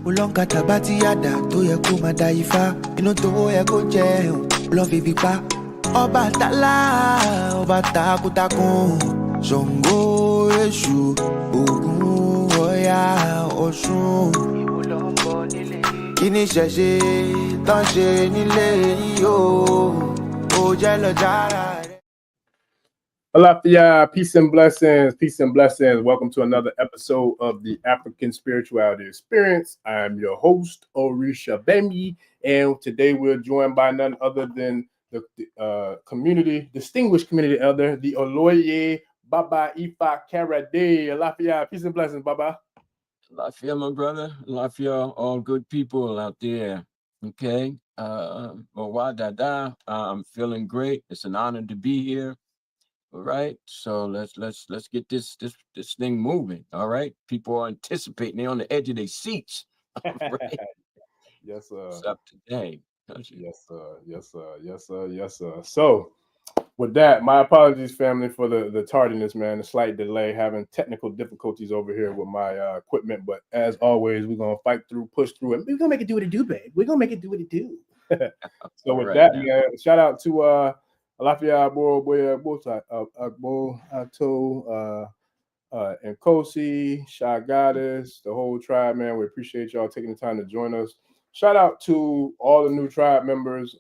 Ulonga tabati yada to ye ko madaifa. Ino to ye ko je love vipa. Oba tala, oba takutakun. Zongo eshu, ogun oya osun. Kini sheshe, tan se nile yo. O je lo jara. Alafia, peace and blessings, peace and blessings. Welcome to another episode of the African Spirituality Experience. I'm your host, Orisha Bemi, and today we're joined by none other than the distinguished community elder, the Oloye Baba Ifa Karade. Alafia, peace and blessings, Baba. Alafia, my brother. Alafia, all good people out there. Okay. I'm feeling great. It's an honor to be here. All right, so let's get this thing moving. All right, people are anticipating. They're on the edge of their seats. Right? Yes, sir. What's up today? Yes, sir. Yes, sir. Yes, sir. Yes, sir. So, with that, my apologies, family, for the tardiness, man. The slight delay, having technical difficulties over here with my equipment. But as always, we're gonna fight through, push through, and we're gonna make it do what it do, babe. We're gonna make it do what it do. So with that, man, shout out to Alafia Boya Agbo Ato and Kosi, Shy Goddess, the whole tribe, man. We appreciate y'all taking the time to join us. Shout out to all the new tribe members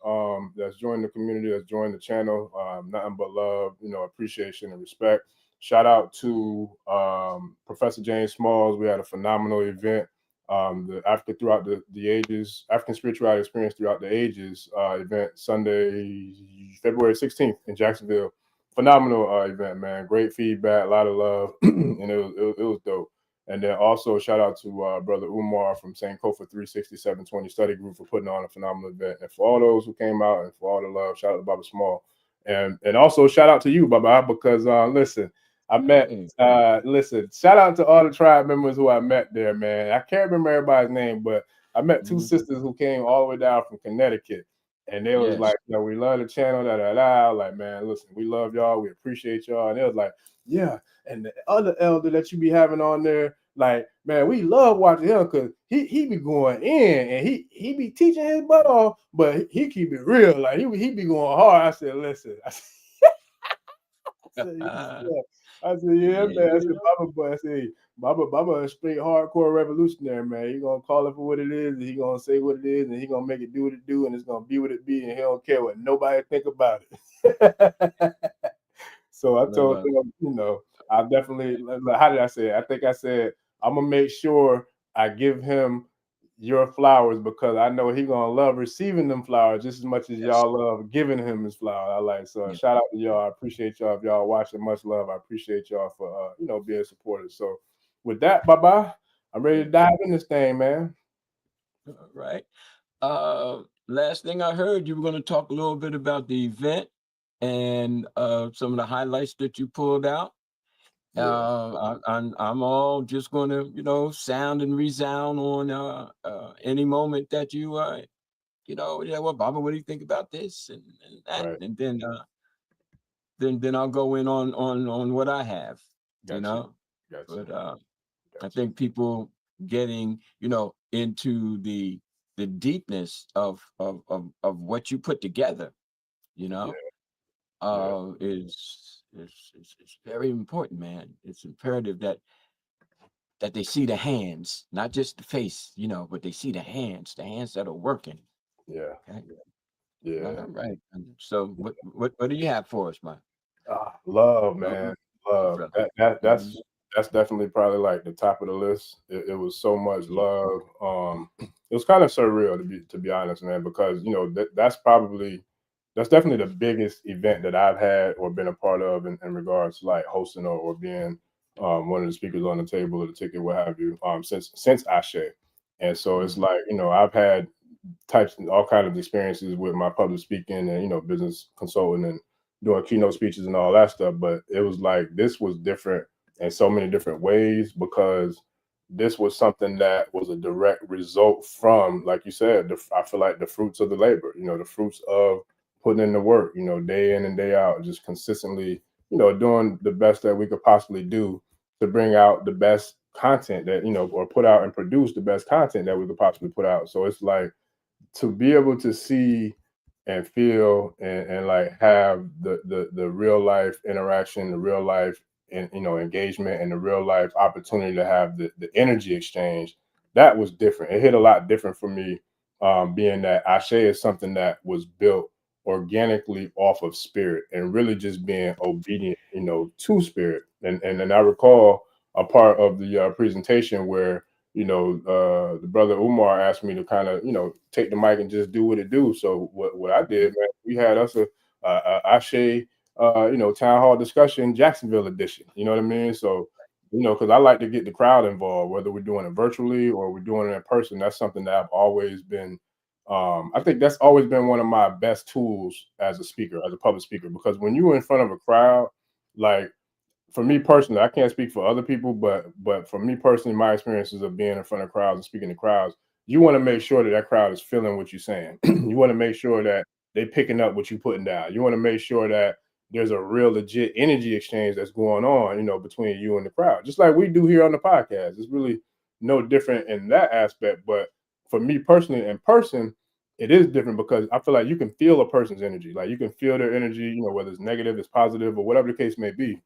that's joined the community, that's joined the channel. Nothing but love, appreciation and respect. Shout out to Professor James Smalls. We had a phenomenal event. The Africa Throughout the Ages, African Spirituality Experience Throughout the Ages event, Sunday, February 16th in Jacksonville. Phenomenal event, man. Great feedback, a lot of love, and it was dope. And then also shout out to Brother Umar from St. Kofa 36720 Study Group for putting on a phenomenal event. And for all those who came out and for all the love, shout out to Baba Small. And also shout out to you, Baba, because listen, I met, shout out to all the tribe members who I met there, man. I can't remember everybody's name, but I met two sisters who came all the way down from Connecticut. And they was like, we love the channel, Like, man, listen, we love y'all. We appreciate y'all. And they was like, yeah. And the other elder that you be having on there, like, man, we love watching him because he be going in and he be teaching his butt off, but he keep it real. Like, he be going hard. I said, listen. I said, yeah, man. I said, Baba, boy. I said, Baba a straight hardcore revolutionary, man. He gonna call it for what it is, and he gonna say what it is, and he gonna make it do what it do, and it's gonna be what it be, and he don't care what nobody think about it. So I told him, I definitely, how did I say it? I think I said, I'm gonna make sure I give him your flowers because I know he gonna love receiving them flowers just as much as y'all love giving him his flowers. Shout out to y'all. I appreciate y'all. If y'all watching, much love. I appreciate y'all for being supportive. So with that, bye-bye. I'm ready to dive in this thing, man. All right. Last thing I heard, you were going to talk a little bit about the event and some of the highlights that you pulled out. I'm all just going to, sound and resound on any moment that you, well, Baba, what do you think about this and that? Right. And then I'll go in on what I have, Gotcha. But I think people getting, into the deepness of what you put together, is very important, man. It's imperative that they see the hands, not just the face, but they see the hands that are working. Yeah. Okay? Yeah. All right. So what do you have for us, man? Love, man. Love. That's definitely probably like the top of the list. It was so much love. It was kind of surreal to be honest, man, because that's definitely the biggest event that I've had or been a part of in regards to like hosting or being one of the speakers on the table or the ticket, what have you, since Ashe. And so it's like, I've had all kinds of experiences with my public speaking and, business consulting and doing keynote speeches and all that stuff. But it was like, this was different in so many different ways because this was something that was a direct result from, like you said, I feel like the fruits of the labor, the fruits of putting in the work, day in and day out, just consistently, doing the best that we could possibly do to bring out the best content that, or put out and produce the best content that we could possibly put out. So it's like, to be able to see and feel and like have the real life interaction, the real life and engagement, and the real life opportunity to have the energy exchange, that was different. It hit a lot different for me, being that Ashe is something that was built organically off of spirit and really just being obedient, to spirit. And I recall a part of the presentation where the brother Umar asked me to kind of, take the mic and just do what it do. So what I did, man, we had us a Ashe, town hall discussion, Jacksonville edition. You know what I mean? So, because I like to get the crowd involved, whether we're doing it virtually or we're doing it in person. That's something that I've always been. I think that's always been one of my best tools as a speaker, as a public speaker, because when you're in front of a crowd, like, for me personally, I can't speak for other people, but for me personally, my experiences of being in front of crowds and speaking to crowds, you want to make sure that that crowd is feeling what you're saying. You want to make sure that they picking up what you're putting down. You want to make sure that there's a real legit energy exchange that's going on, between you and the crowd, just like we do here on the podcast. It's really no different in that aspect. But for me personally, in person, it is different because I feel like you can feel a person's energy. Like, you can feel their energy, whether it's negative, it's positive, or whatever the case may be.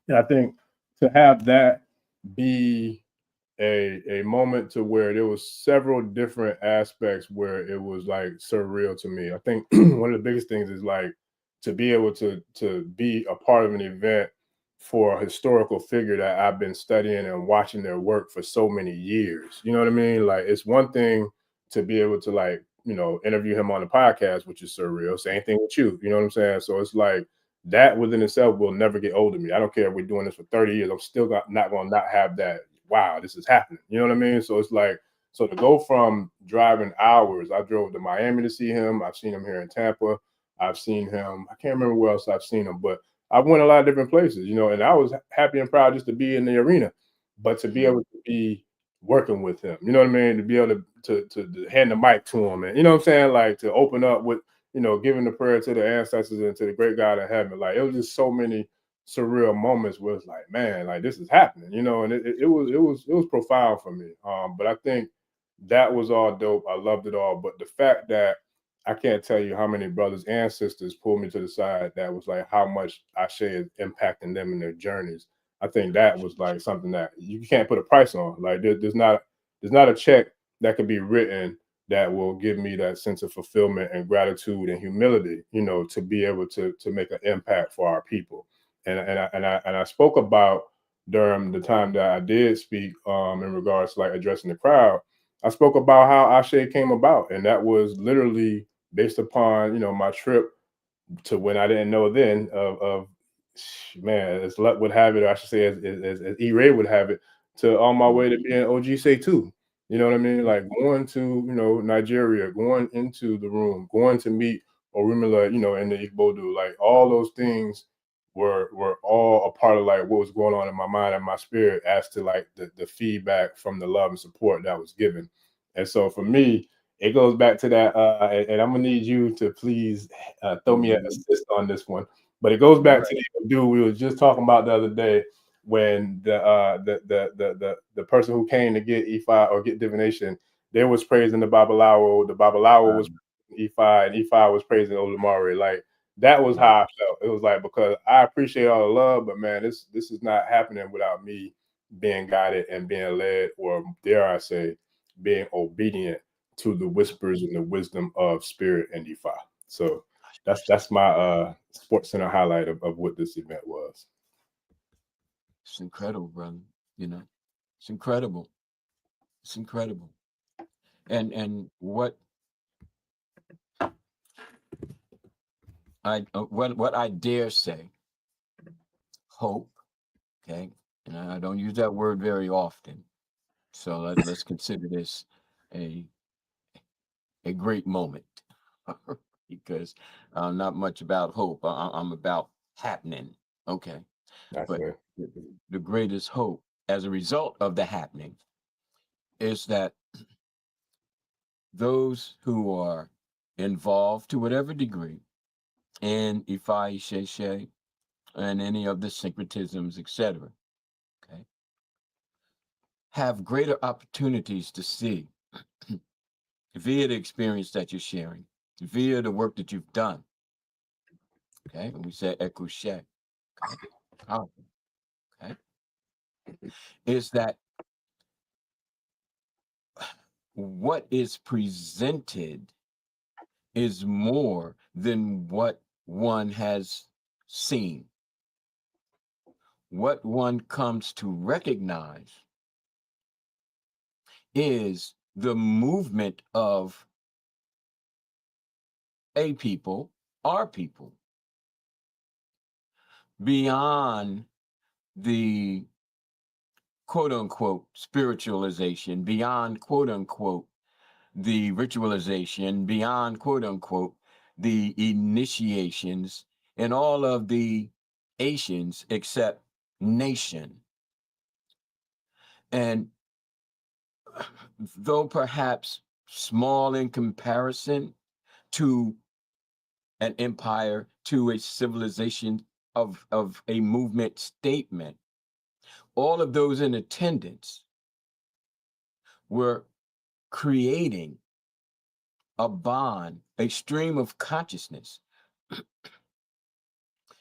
And I think to have that be a moment to where there was several different aspects where it was like surreal to me. I think one of the biggest things is like to be able to be a part of an event for a historical figure that I've been studying and watching their work for so many years. You know what I mean? Like, it's one thing to be able to, like, interview him on the podcast, which is surreal. Same thing with you. You know what I'm saying? So it's like that within itself will never get old to me. I don't care if we're doing this for 30 years. I'm still not going to not have that. Wow, this is happening. You know what I mean? So it's like, so to go from driving hours, I drove to Miami to see him. I've seen him here in Tampa. I've seen him. I can't remember where else I've seen him, but I went a lot of different places, and I was happy and proud just to be in the arena, but to be able to be working with him, you know what I mean? To be able to hand the mic to him, and you know what I'm saying? Like, to open up with, giving the prayer to the ancestors and to the great God in heaven. Like, it was just so many surreal moments where it's like, man, like, this is happening, and it was profound for me. But I think that was all dope. I loved it all. But the fact that I can't tell you how many brothers and sisters pulled me to the side that was like how much Ashe is impacting them in their journeys. I think that was like something that you can't put a price on. Like, there's not a check that could be written that will give me that sense of fulfillment and gratitude and humility, to be able to make an impact for our people. And I spoke about, during the time that I did speak, in regards to like addressing the crowd, I spoke about how Ashe came about, and that was literally based upon my trip to, when I didn't know then, of man, as luck would have it, or I should say, as E-Ray would have it, to on my way to being OG Say 2. You know what I mean? Like, going to Nigeria, going into the room, going to meet Orumila, in the Igbodu, like, all those things were all a part of like what was going on in my mind and my spirit as to like the feedback from the love and support that was given. And so for me, it goes back to that, and I'm gonna need you to please throw me an assist on this one. But it goes back to the dude we was just talking about the other day, when the person who came to get Ifa or get divination, they was praising the Babalawo was Ifa, and Ifa was praising Olumare. Like, that was how I felt. It was like, because I appreciate all the love, but man, this is not happening without me being guided and being led, or dare I say, being obedient to the whispers and the wisdom of spirit and Ifa. So that's my Sports Center highlight of what this event was. It's incredible, brother. It's incredible. It's incredible. And what I dare say, hope, okay, and I don't use that word very often, so let's consider this a great moment, because I'm not much about hope. I'm about happening, okay. But the greatest hope as a result of the happening is that those who are involved to whatever degree in Ifa, Sheshe, and any of the syncretisms, etc., okay, have greater opportunities to see via the experience that you're sharing, via the work that you've done. Okay, and we said ekouche. Okay, is that what is presented is more than what one has seen. What one comes to recognize is the movement of a people, our people, beyond the quote unquote spiritualization, beyond quote unquote the ritualization, beyond quote unquote the initiations, and all of the Asians except nation. And though perhaps small in comparison to an empire, to a civilization of a movement statement, all of those in attendance were creating a bond, a stream of consciousness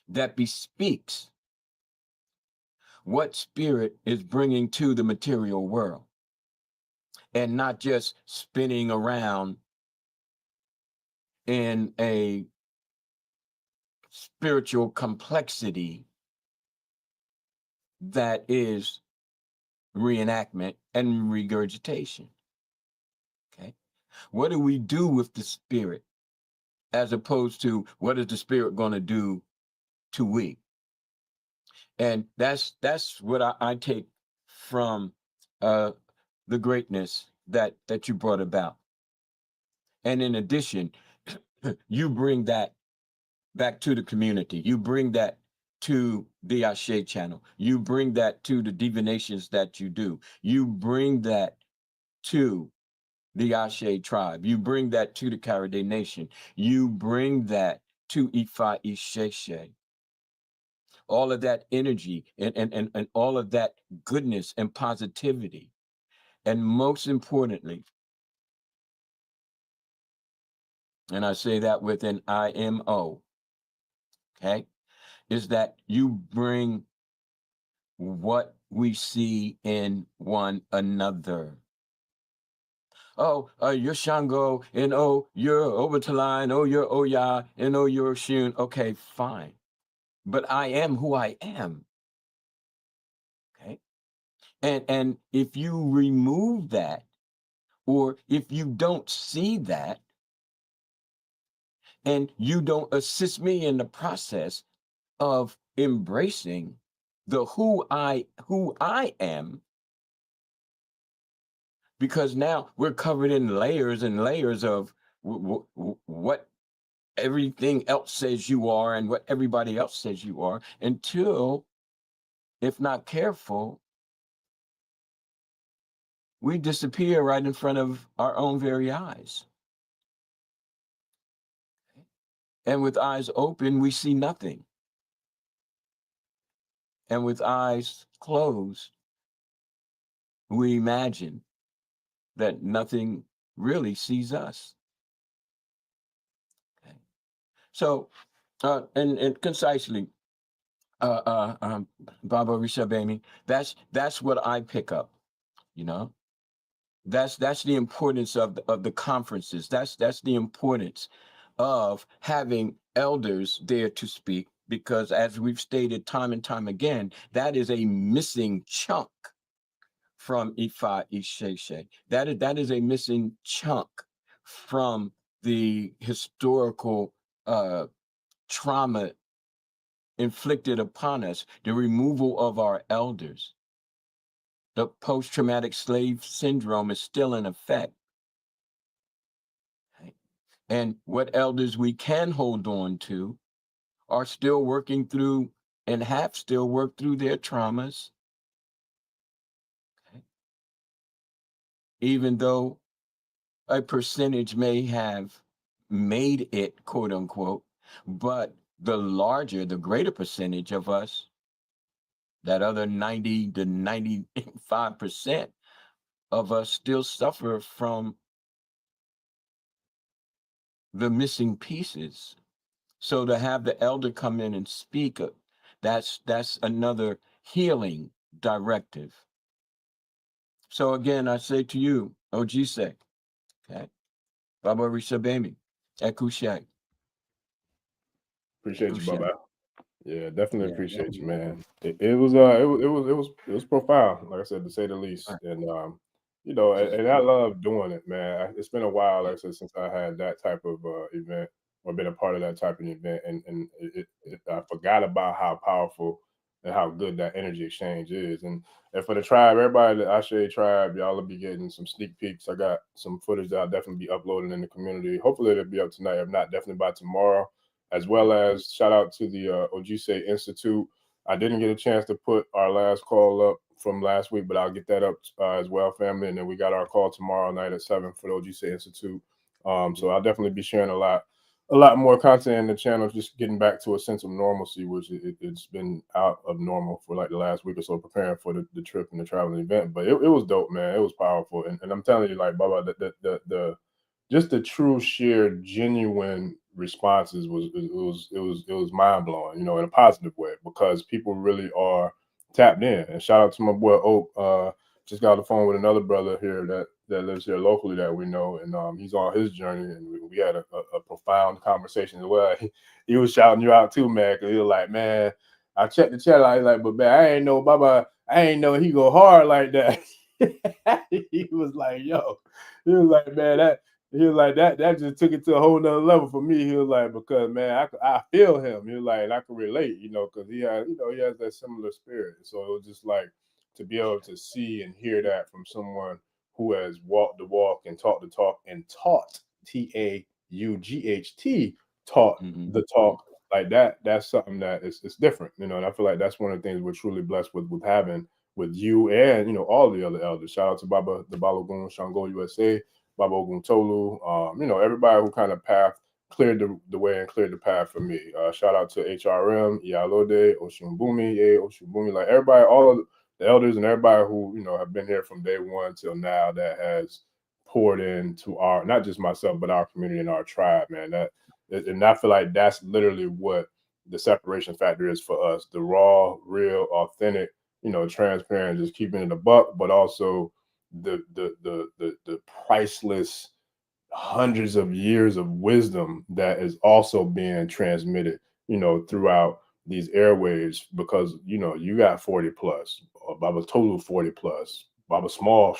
that bespeaks what spirit is bringing to the material world, and not just spinning around in a spiritual complexity that is reenactment and regurgitation. Okay, what do we do with the spirit, as opposed to what is the spirit going to do to we? And that's what I take from the greatness that you brought about. And in addition, you bring that back to the community. You bring that to the Ashe channel. You bring that to the divinations that you do. You bring that to the Ashe tribe. You bring that to the Karade nation. You bring that to Ifa Isheshe. All of that energy and all of that goodness and positivity. And most importantly, and I say that with an IMO, okay, is that you bring what we see in one another. Oh, you're Shango, and oh, you're Obataline, oh, you're Oya, and oh, you're Shun. Okay, fine. But I am who I am. Okay. And if you remove that, or if you don't see that, and you don't assist me in the process of embracing the who I am, because now we're covered in layers and layers of what everything else says you are and what everybody else says you are, until, if not careful, we disappear right in front of our own very eyes. And with eyes open, we see nothing. And with eyes closed, we imagine that nothing really sees us. Okay. So, and concisely, Baba Rishabami, that's what I pick up. You know, that's the importance of the conferences. That's the importance of having elders there to speak, because as we've stated time and time again, that is a missing chunk from Ifa Isheshe. That is a missing chunk from the historical trauma inflicted upon us, the removal of our elders. The post-traumatic slave syndrome is still in effect. And what elders we can hold on to are still working through and have still worked through their traumas. Okay. Even though a percentage may have made it, quote unquote, but the greater percentage of us, that other 90 to 95%, of us still suffer from the missing pieces. So to have the elder come in and speak, that's another healing directive. So again, I say to you, Ojise, okay, Baba Rishabemi, Ekushe. Appreciate you, Baba. Yeah, definitely appreciate you, man. Definitely. It was profound, like I said, to say the least. Right. And you know, and I love doing it, man. It's been a while, like I said, since I had that type of event or been a part of that type of event, and I forgot about how powerful and how good that energy exchange is. And for the tribe, everybody, the Ashe tribe, y'all will be getting some sneak peeks. I got some footage that I'll definitely be uploading in the community. Hopefully, it'll be up tonight. If not, definitely by tomorrow, as well as shout out to the Ojise Institute. I didn't get a chance to put our last call up from last week, but I'll get that up as well, family. And then we got our call tomorrow night at 7 for the Ojise Institute. So I'll definitely be sharing a lot more content in the channel, just getting back to a sense of normalcy, which it's been out of normal for like the last week or so, preparing for the trip and the traveling event. But it was dope, man. It was powerful. And I'm telling you, like, Baba, the just the true, sheer, genuine responses was mind blowing, you know, in a positive way, because people really are tapped in. And shout out to my boy Oak. Just got on the phone with another brother here that lives here locally that we know, and he's on his journey, and we had a profound conversation as well. He was shouting you out too, man, because he was like, man, I checked the chat out, he's like, but man, I ain't know Baba, I ain't know he go hard like that. He was like, yo, he was like, man, that just took it to a whole nother level for me. He was like, because man, I feel him. He was like, and I can relate, you know, because he has that similar spirit. So it was just like to be able to see and hear that from someone who has walked the walk and talked the talk and taught TAUGHT taught the talk like that. That's something that it's different, you know. And I feel like that's one of the things we're truly blessed with having with you and, you know, all the other elders. Shout out to Baba the Balogun Shango USA, Baba Ogun Tolu, you know, everybody who kind of cleared the way and cleared the path for me. Shout out to HRM, Iyalode, Oshumbumi, Oshumbumi, like everybody, all of the elders and everybody who, you know, have been here from day one till now that has poured into our, not just myself, but our community and our tribe, man. And I feel like that's literally what the separation factor is for us: the raw, real, authentic, you know, transparent, just keeping it a buck, but also the priceless hundreds of years of wisdom that is also being transmitted, you know, throughout these airwaves. Because, you know, you got 40 plus, or Baba Tolu 40 plus, Baba Small,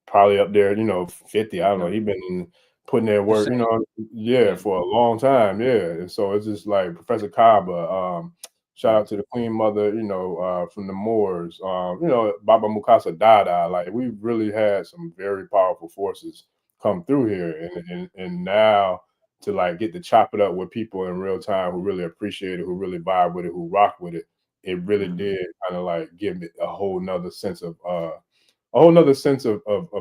probably up there, you know, 50. I don't know. He been putting their work, you know, for a long time. Yeah. And so it's just like Professor Kaba, shout out to the Queen Mother, you know, from the Moors, you know, Baba Mukasa Dada. Like, we've really had some very powerful forces come through here, and now to like get to chop it up with people in real time who really appreciate it, who really vibe with it, who rock with it. It really did kind of like give it a whole nother sense of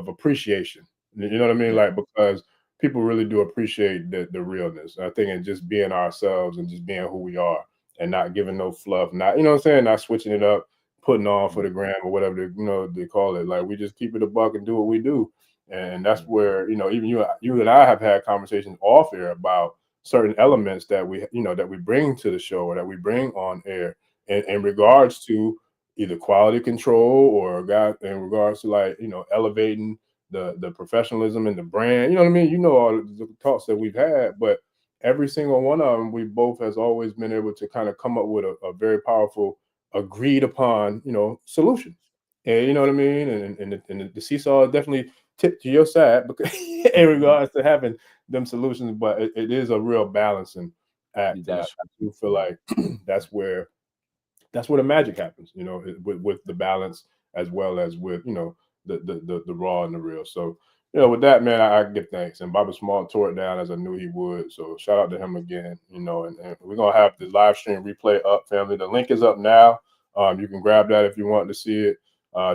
appreciation. You know what I mean? Like, because people really do appreciate the realness. I think, and just being ourselves and just being who we are and not giving no fluff, not, you know what I'm saying, not switching it up, putting on for the gram or whatever they, you know, they call it. Like, we just keep it a buck and do what we do. And that's where, you know, even you and I have had conversations off air about certain elements that we, you know, that we bring to the show or that we bring on air in regards to either quality control or in regards to, like, you know, elevating the professionalism and the brand. You know what I mean? You know, all the talks that we've had, but every single one of them, we both has always been able to kind of come up with a very powerful, agreed upon, you know, solution. And you know what I mean? And the seesaw is definitely tipped to your side because in regards to having them solutions, but it is a real balancing act. And I do feel like that's where the magic happens, you know, with the balance as well as with, you know, the raw and the real. So, you know, with that, man, I give thanks. And Baba Small tore it down as I knew he would. So shout out to him again, you know, and we're gonna have the live stream replay up, family. The link is up now. You can grab that if you want to see it.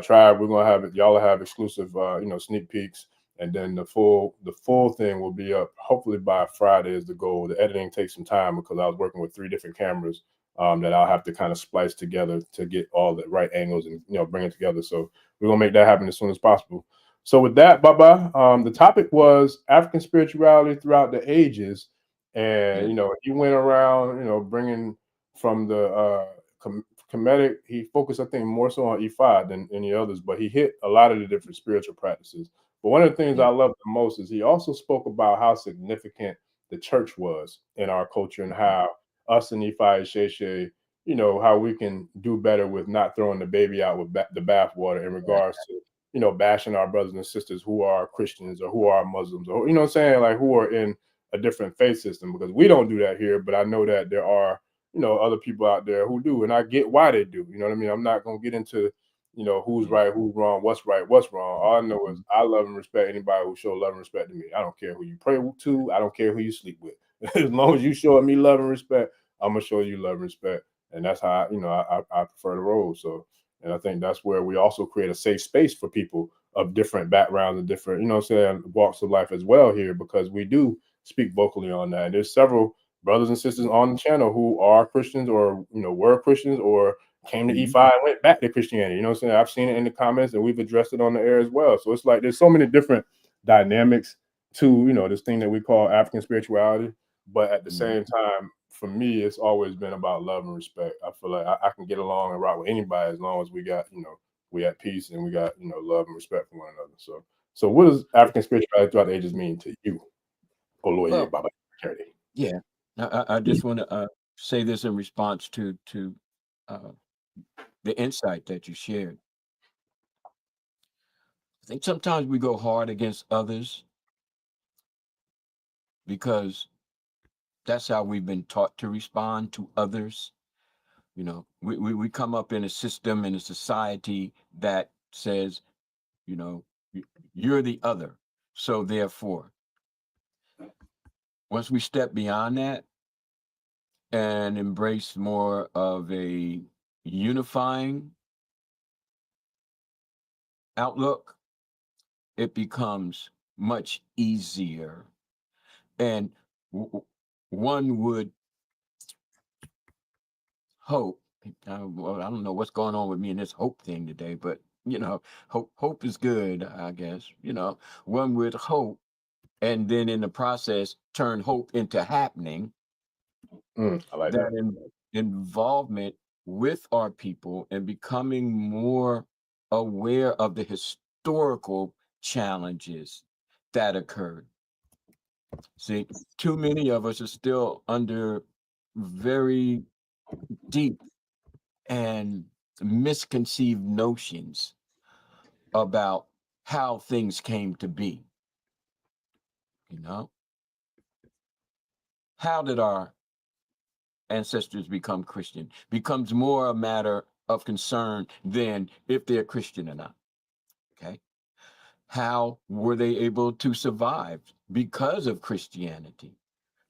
Tribe, we're gonna have it. Y'all will have exclusive, you know, sneak peeks, and then the full thing will be up hopefully by Friday is the goal. The editing takes some time because I was working with 3 different cameras that I'll have to kind of splice together to get all the right angles and bring it together. So we're gonna make that happen as soon as possible. So with that, Baba, the topic was African spirituality throughout the ages, and he went around bringing from the Kemetic. He focused, I think, more so on Ifa than any others, but he hit a lot of the different spiritual practices. But one of the things I love the most is he also spoke about how significant the church was in our culture and how us and Ifa Sheshe, how we can do better with not throwing the baby out with the bathwater in regards to, bashing our brothers and sisters who are Christians or who are Muslims or, what I'm saying, like who are in a different faith system, because we don't do that here. But I know that there are, other people out there who do, and I get why they do. You know what I mean? I'm not going to get into, who's right, who's wrong, what's right, what's wrong. All I know is I love and respect anybody who show love and respect to me. I don't care who you pray to. I don't care who you sleep with. As long as you show me love and respect, I'm gonna show you love and respect. And that's how I prefer to roll. So, and I think that's where we also create a safe space for people of different backgrounds and different, walks of life as well here, because we do speak vocally on that. And there's several brothers and sisters on the channel who are Christians or were Christians or came to E5 and went back to Christianity. You know what I'm saying? I've seen it in the comments and we've addressed it on the air as well. So it's like there's so many different dynamics to this thing that we call African spirituality. But at the same time, for me, it's always been about love and respect. I feel like I can get along and rock with anybody as long as we got, we at peace and we got, love and respect for one another. So what does African spirituality throughout the ages mean to you? Well, Baba Karade. yeah, I just want to say this in response to the insight that you shared. I think sometimes we go hard against others because that's how we've been taught to respond to others. We come up in a system, in a society that says, you're the other. So therefore, once we step beyond that and embrace more of a unifying outlook, it becomes much easier. And one would hope, well, I don't know what's going on with me in this hope thing today, but hope is good, I guess. One would hope, and then in the process turn hope into happening. I like that. Involvement with our people and becoming more aware of the historical challenges that occurred. See, too many of us are still under very deep and misconceived notions about how things came to be. How did our ancestors become Christian? Becomes more a matter of concern than if they're Christian or not. Okay. How were they able to survive because of Christianity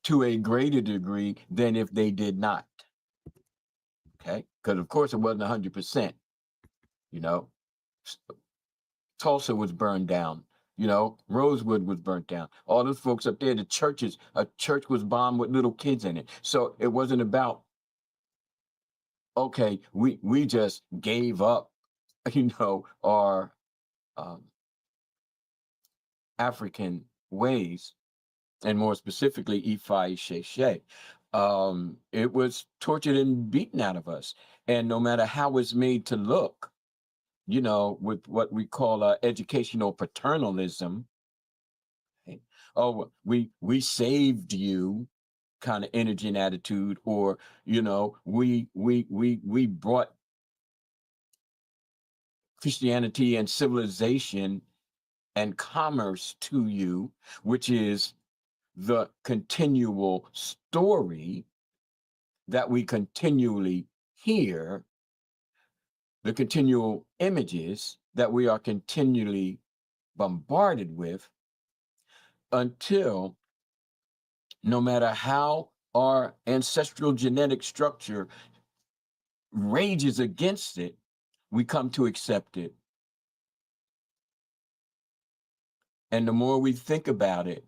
to a greater degree than if they did not? Okay. Because of course it wasn't 100%. Tulsa was burned down. Rosewood was burnt down. All those folks up there, a church was bombed with little kids in it. So it wasn't about, okay, we just gave up, our African ways, and more specifically, Ifa Sheshe. It was tortured and beaten out of us. And no matter how it's made to look, with what we call educational paternalism, oh, we saved you kind of energy and attitude, or we brought Christianity and civilization and commerce to you, which is the continual story that we continually hear, the continual images that we are continually bombarded with, until no matter how our ancestral genetic structure rages against it, we come to accept it. And the more we think about it,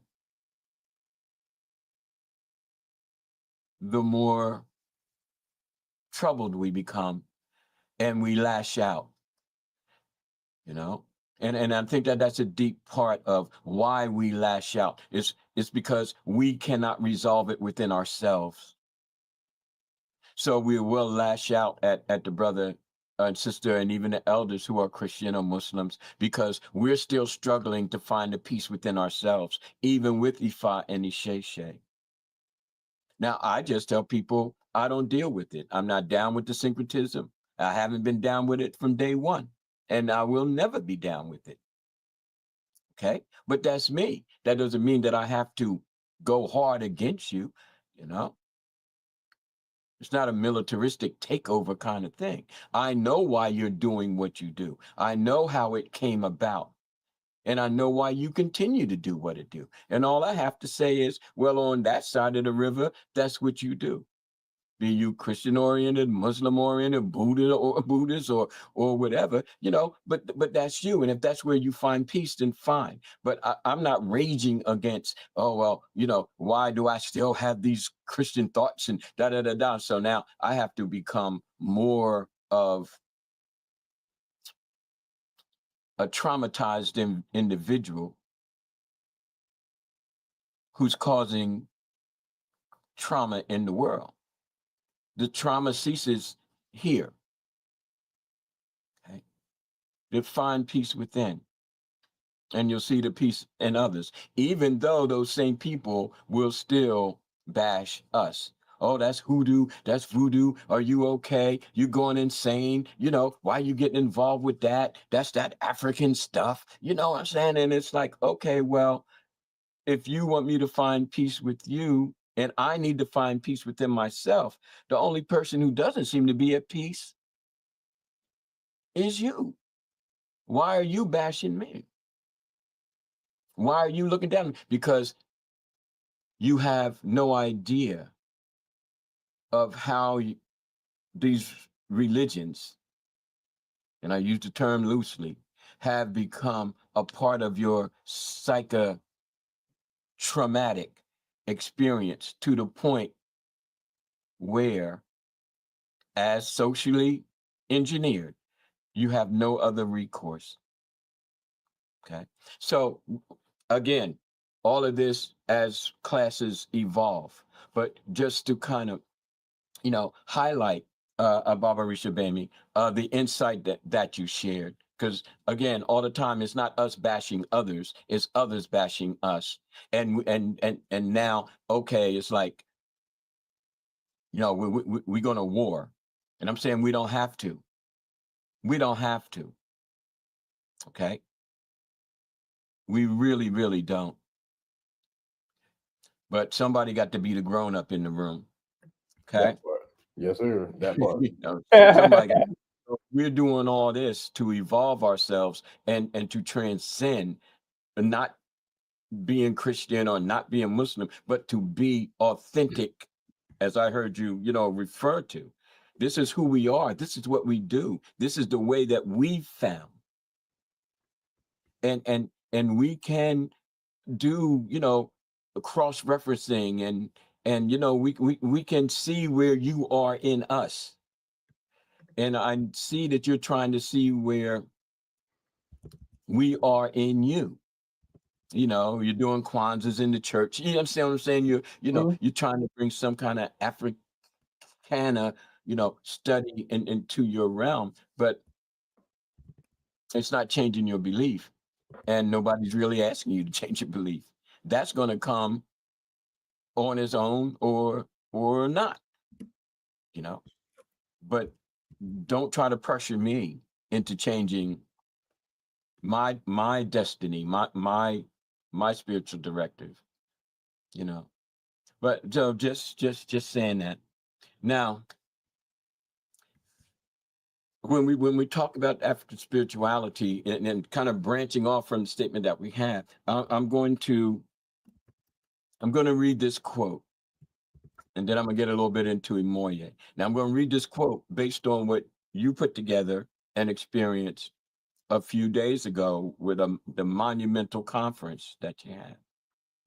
the more troubled we become, and we lash out, you know. And I think that that's a deep part of why we lash out. It's because we cannot resolve it within ourselves. So we will lash out at the brother and sister and even the elders who are Christian or Muslims, because we're still struggling to find the peace within ourselves, even with Ifa and Isheshe. Now, I just tell people I don't deal with it. I'm not down with the syncretism. I haven't been down with it from day one, and I will never be down with it. Okay, but that's me. That doesn't mean that I have to go hard against you, you know. It's not a militaristic takeover kind of thing. I know why you're doing what you do. I know how it came about. And I know why you continue to do what it do. And all I have to say is, well, on that side of the river, that's what you do. Be you Christian oriented, Muslim oriented, Buddhist or whatever, you know, but that's you. And if that's where you find peace, then fine. But I'm not raging against, oh well, you know, why do I still have these Christian thoughts and da da da da. So now I have to become more of a traumatized individual who's causing trauma in the world. The trauma ceases here. Okay? To find peace within, and you'll see the peace in others, even though those same people will still bash us. Oh, that's hoodoo, that's voodoo. Are you okay? You going insane? You know, why are you getting involved with that? That's that African stuff. You know what I'm saying? And it's like, okay, well, if you want me to find peace with you and I need to find peace within myself, the only person who doesn't seem to be at peace is you. Why are you bashing me? Why are you looking down? Because you have no idea of how these religions, and I use the term loosely, have become a part of your psychotraumatic experience, to the point where, as socially engineered, you have no other recourse. Okay. So again, all of this as classes evolve, but just to kind of, you know, highlight Baba Rishabemi, the insight that you shared. Because again, all the time, it's not us bashing others, it's others bashing us. And now, okay, it's like, you know, we're going to war. And I'm saying we don't have to. We don't have to. Okay. We really, really don't. But somebody got to be the grown up in the room. Okay. That part. Yes, sir. That part. You know, somebody got, we're doing all this to evolve ourselves and to transcend, not being Christian or not being Muslim, but to be authentic, as I heard you, you know, refer to. This is who we are. This is what we do. This is the way that we found. And we can do, you know, cross-referencing and you know, we can see where you are in us. And I see that you're trying to see where we are in you. You know, you're doing Kwanzaa's in the church. You understand what I'm saying? You know, you're trying to bring some kind of Africana, you know, study into your realm, but it's not changing your belief. And nobody's really asking you to change your belief. That's going to come on its own or not, you know. But don't try to pressure me into changing my destiny, my spiritual directive, you know. But so just saying that. Now, when we talk about African spirituality and kind of branching off from the statement that we had, I'm going to read this quote, and then I'm gonna get a little bit into Imoye. Now I'm gonna read this quote based on what you put together and experienced a few days ago with the monumental conference that you had.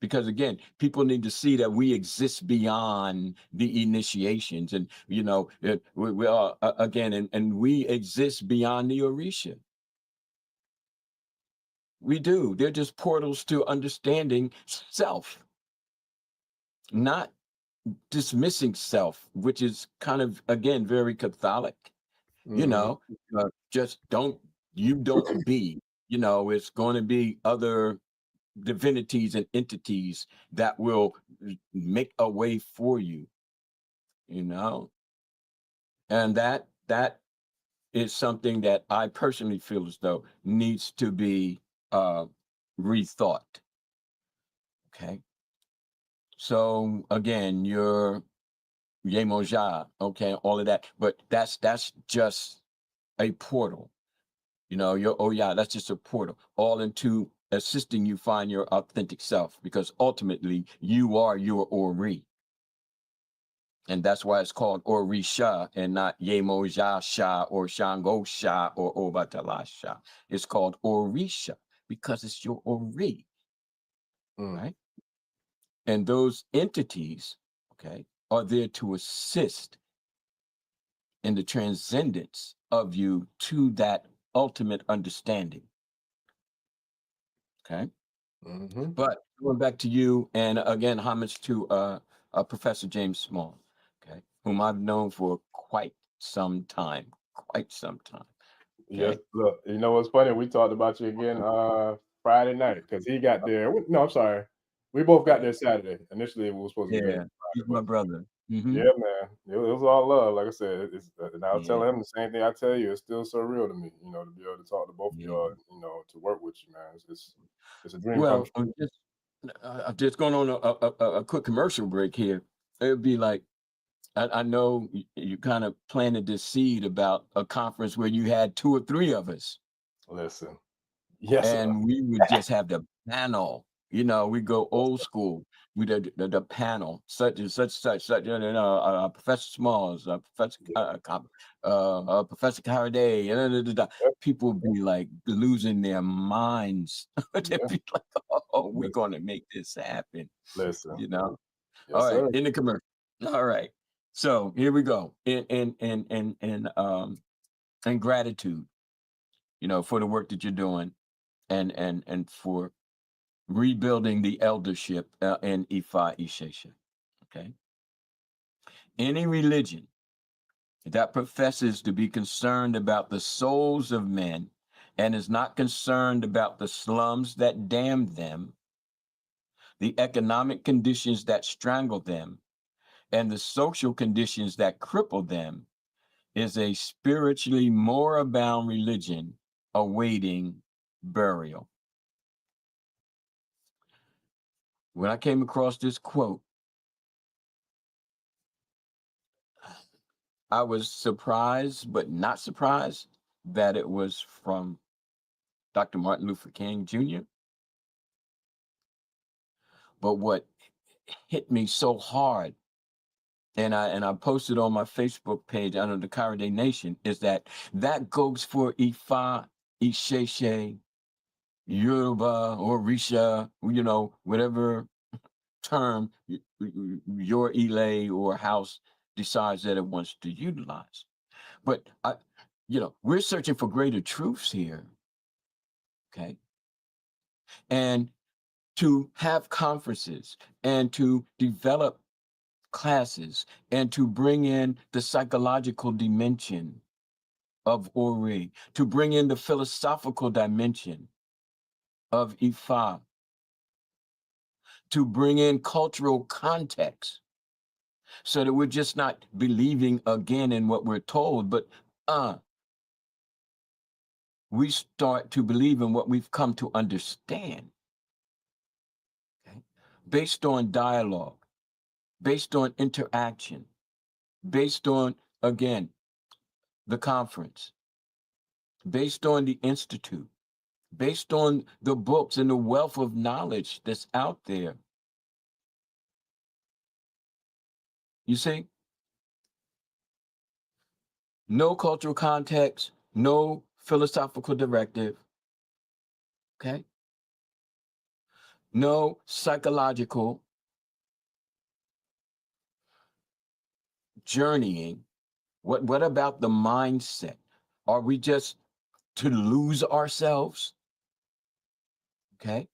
Because again, people need to see that we exist beyond the initiations, and we are again, and we exist beyond the Orisha. We do. They're just portals to understanding self, not dismissing self, which is kind of, again, very Catholic. Just don't be. It's going to be other divinities and entities that will make a way for you. And that is something that I personally feel as though needs to be rethought. Okay. So again, your Yemoja, okay, all of that, but that's just a portal. Your Oya, that's just a portal, all into assisting you find your authentic self, because ultimately you are your Ori. And that's why it's called Orisha and not Yemoja Sha or Shango Sha or Obatala Sha. It's called Orisha because it's your Ori, right? And those entities, okay, are there to assist in the transcendence of you to that ultimate understanding. Okay. But going back to you, and again, homage to Professor James Small, okay, whom I've known for quite some time. Okay? Yes, look, you know what's funny? We talked about you again Friday night because he got there. No, I'm sorry. We both got there Saturday. Initially, we were supposed to meet Yeah, Friday, he's but my brother. yeah, man, it was all love. Like I said, and I'll tell Yeah, him the same thing I tell you. It's still surreal to me, to be able to talk to both of yeah. y'all, to work with you, man. It's a dream come Well, true. I'm just going on a quick commercial break here. It'd be like, I know you kind of planted this seed about a conference where you had 2 or 3 of us, Listen, yes, sir. and we would just have the panel. We go Yes, old sir. school. We the panel, such and such, Professor Smalls, Yeah, Professor Karade, yep, people would be like losing their minds. They'd yeah. be like, "Oh, we're Listen, gonna make this happen," listen. you know. All Yes, right, sir. in the commercial. All right. So here we go. In gratitude, for the work that you're doing, and for rebuilding the eldership in Ifa Ishesha. Okay. Any religion that professes to be concerned about the souls of men and is not concerned about the slums that damn them, the economic conditions that strangle them, and the social conditions that cripple them is a spiritually moribund religion awaiting burial. When I came across this quote, I was surprised, but not surprised that it was from Dr. Martin Luther King Jr. But what hit me so hard, and I posted on my Facebook page under the Karade Nation, is that goes for Ifa, Isheshe, Yoruba, or Risha, whatever term your Ile or house decides that it wants to utilize. But we're searching for greater truths here. Okay. And to have conferences and to develop classes and to bring in the psychological dimension of Ori, to bring in the philosophical dimension of Ifa, to bring in cultural context so that we're just not believing again in what we're told, but we start to believe in what we've come to understand, okay? Based on dialogue, based on interaction, based on, again, the conference, based on the institute, based on the books and the wealth of knowledge that's out there. You see, no cultural context, no philosophical directive, okay? no psychological journeying. What about the mindset? Are we just to lose ourselves? Okay.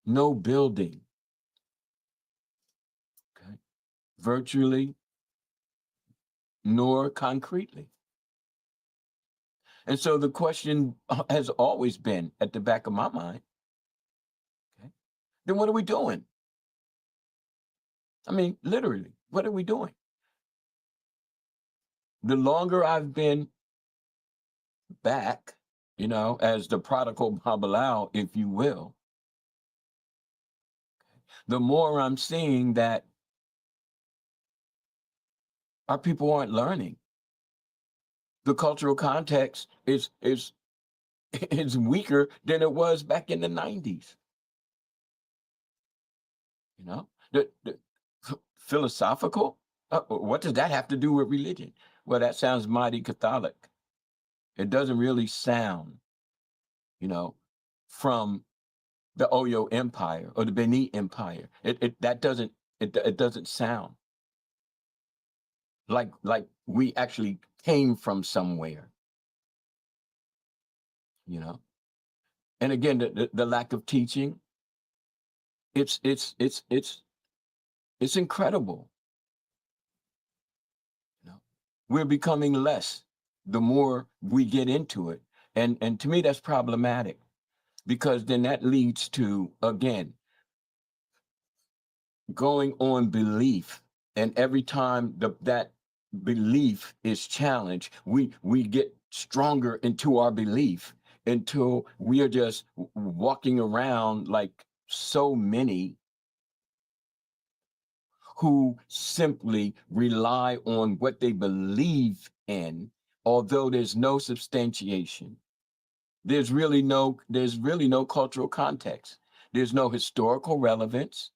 No building. Okay. Virtually nor concretely. And so the question has always been at the back of my mind, okay, then what are we doing? I mean, literally, what are we doing? The longer I've been back, as the prodigal Babylao, if you will, the more I'm seeing that our people aren't learning. The cultural context is weaker than it was back in the 90s. The philosophical, what does that have to do with religion? Well, that sounds mighty Catholic. It doesn't really sound, from the Oyo Empire or the Benin Empire. It doesn't sound like we actually came from somewhere, And again, the lack of teaching, it's incredible. We're becoming less the more we get into it. And to me, that's problematic, because then that leads to, again, going on belief. And every time that belief is challenged, we get stronger into our belief until we are just walking around like so many who simply rely on what they believe in, although there's no substantiation. There's really no cultural context. There's no historical relevance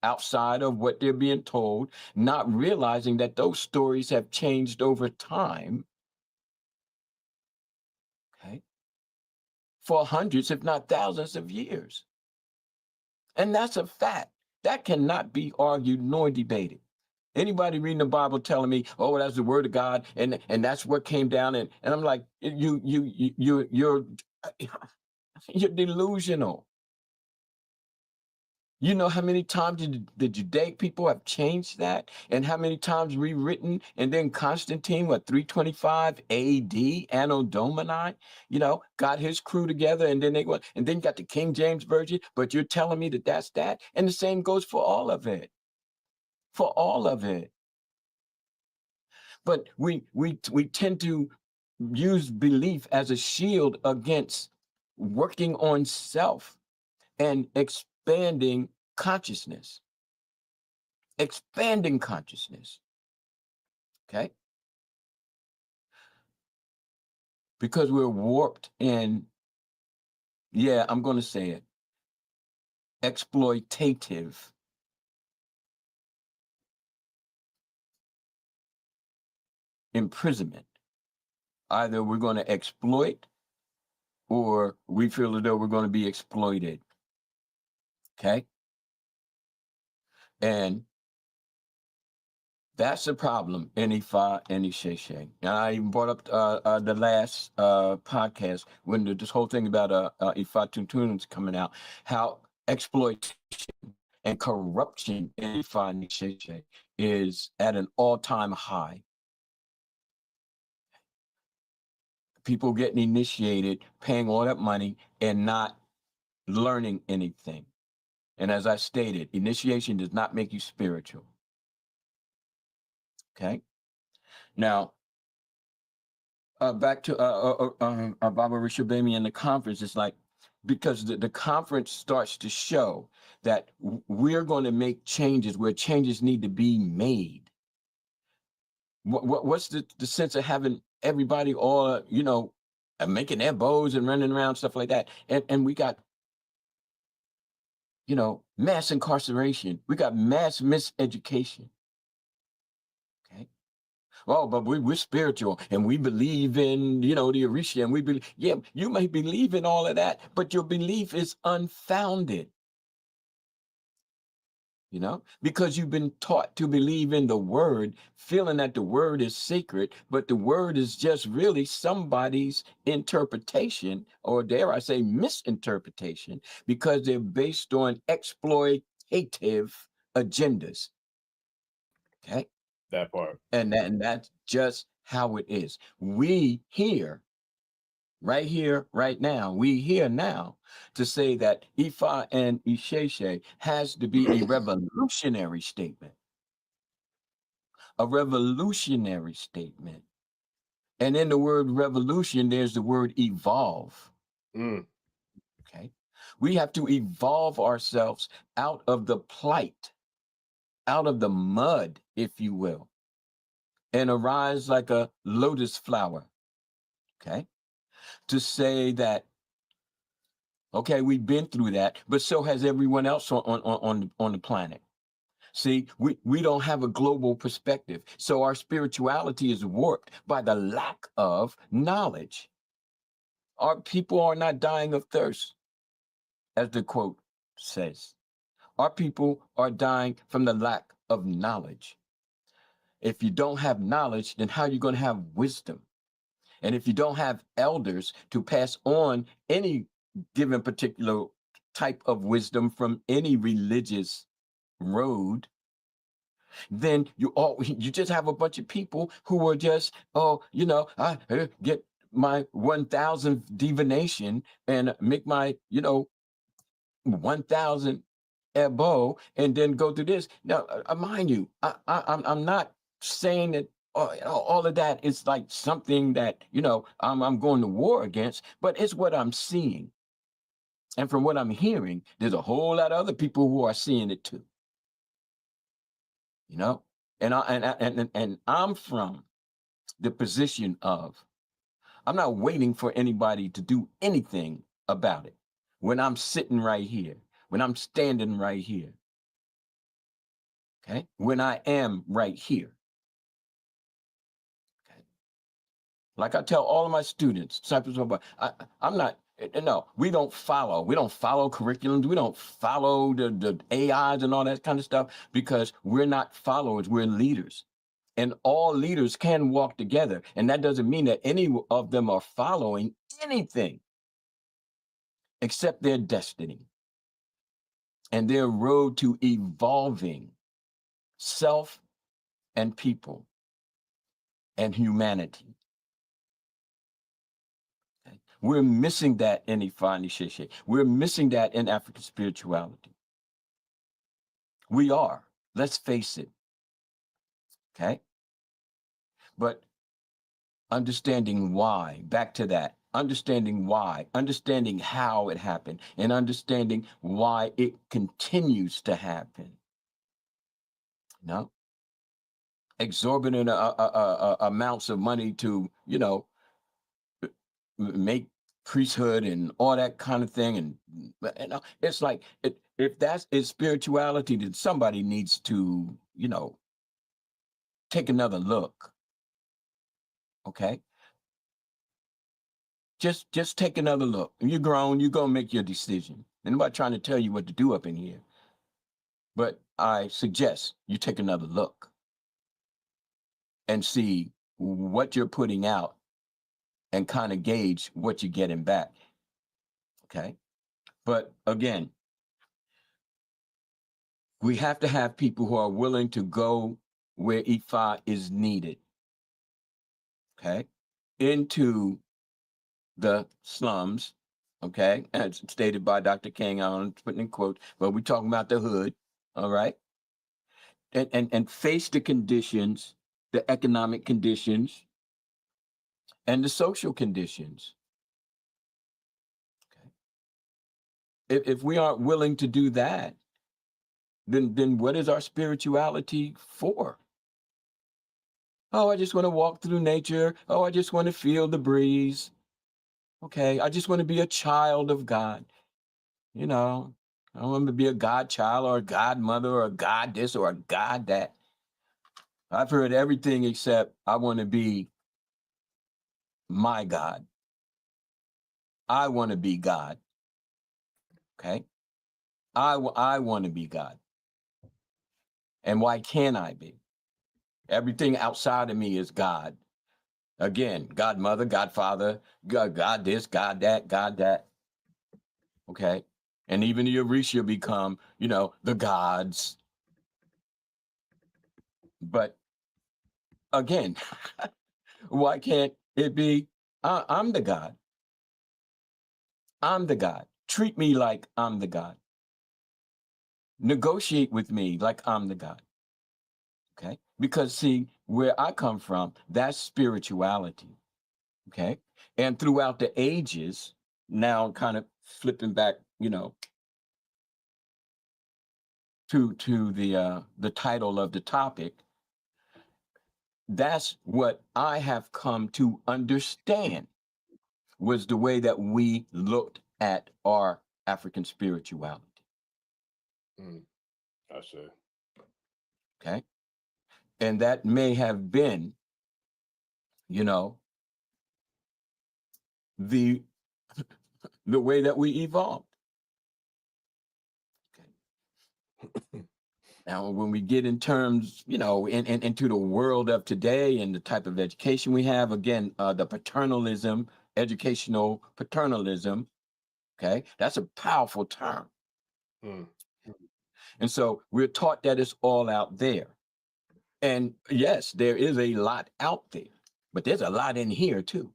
outside of what they're being told, not realizing that those stories have changed over time, okay, for hundreds, if not thousands of years. And that's a fact. That cannot be argued nor debated. Anybody reading the Bible telling me, "Oh, that's the word of God," and that's what came down, and I'm like, you're you're delusional. You know how many times the Judaic people have changed that, and how many times rewritten, and then Constantine, 325 AD, Anno Domini, got his crew together, and then they went, and then you got the King James Version, but you're telling me that that's that? And the same goes for all of it. For all of it. But we tend to use belief as a shield against working on self and expanding consciousness. Expanding consciousness. Okay? Because we're warped in, I'm going to say it, exploitative imprisonment. Either we're going to exploit, or we feel as though we're going to be exploited. Okay? And that's the problem, Ifa and Isheshe. And I even brought up the last podcast when this whole thing about Ifa Tuntun's coming out, how exploitation and corruption in Ifa and Isheshe is at an all-time high. People getting initiated, paying all that money, and not learning anything. And as I stated, initiation does not make you spiritual. Okay? Now, back to Baba Rishabemi and the conference, it's like, because the conference starts to show that we're going to make changes where changes need to be made. What's the sense of having everybody all, making their bows and running around, stuff like that? And we got, mass incarceration. We got mass miseducation. Okay. Oh, but we're spiritual and we believe in, the Orisha, and we believe, yeah, you may believe in all of that, but your belief is unfounded, because you've been taught to believe in the word, feeling that the word is sacred, but the word is just really somebody's interpretation, or dare I say misinterpretation, because they're based on exploitative agendas. Okay. That part. And that's just how it is. We here, right here, right now, we here now to say that Ifa and Isheshe has to be a revolutionary statement. A revolutionary statement. And in the word revolution, there's the word evolve. Okay. We have to evolve ourselves out of the plight, out of the mud, if you will, and arise like a lotus flower. Okay. To say that, okay, we've been through that, but so has everyone else on the planet. See, we don't have a global perspective. So our spirituality is warped by the lack of knowledge. Our people are not dying of thirst, as the quote says. Our people are dying from the lack of knowledge. If you don't have knowledge, then how are you going to have wisdom? And if you don't have elders to pass on any given particular type of wisdom from any religious road, then you just have a bunch of people who are just, I get my 1,000 divination and make my 1,000 ebo and then go through this. Now, mind you, I'm not saying that all of that is like something that I'm going to war against, but it's what I'm seeing. And from what I'm hearing, there's a whole lot of other people who are seeing it too. And I'm from the position of, I'm not waiting for anybody to do anything about it. When I'm sitting right here, when I'm standing right here, okay, when I am right here, okay. Like I tell all of my students, I'm not. No, we don't follow curriculums. We don't follow the AIs and all that kind of stuff, because we're not followers, we're leaders. And all leaders can walk together. And that doesn't mean that any of them are following anything except their destiny and their road to evolving self and people and humanity. Okay? We're missing that in Ifani Sheshe. We're missing that in African spirituality. We are. Let's face it. Okay? But understanding why, back to that, understanding why, understanding how it happened, and understanding why it continues to happen. Exorbitant amounts of money to, make priesthood and all that kind of thing. And it's like, if that's spirituality, then somebody needs to, take another look. Okay? Just take another look. You're grown, you're going to make your decision. Anybody trying to tell you what to do up in here. But I suggest you take another look and see what you're putting out and kind of gauge what you're getting back. Okay? But again, we have to have people who are willing to go where Ifa is needed. Okay? Into the slums, okay, as stated by Dr. King, I'm putting in quotes, but we're talking about the hood, all right, and face the conditions, the economic conditions, and the social conditions. Okay. If we aren't willing to do that, then what is our spirituality for? Oh, I just want to walk through nature. Oh, I just want to feel the breeze. Okay, I just want to be a child of God. I don't want to be a godchild or a godmother or a god this or a god that. I've heard everything except I want to be my God. I want to be God. Okay. I want to be God. And why can't I be? Everything outside of me is God. Again, Godmother, Godfather, God this, God that, God that. Okay. And even the Orisha become, the gods. But again, why can't it be, I'm the God? I'm the God. Treat me like I'm the God. Negotiate with me like I'm the God. Okay. Because see, where I come from, that's spirituality. Okay. And throughout the ages, now kind of flipping back, to the title of the topic, that's what I have come to understand was the way that we looked at our African spirituality. I see. Okay. And that may have been, the way that we evolved. Okay. Now, when we get in terms, into the world of today and the type of education we have, again, the paternalism, educational paternalism, okay, that's a powerful term. And so we're taught that it's all out there. And yes, there is a lot out there, but there's a lot in here too.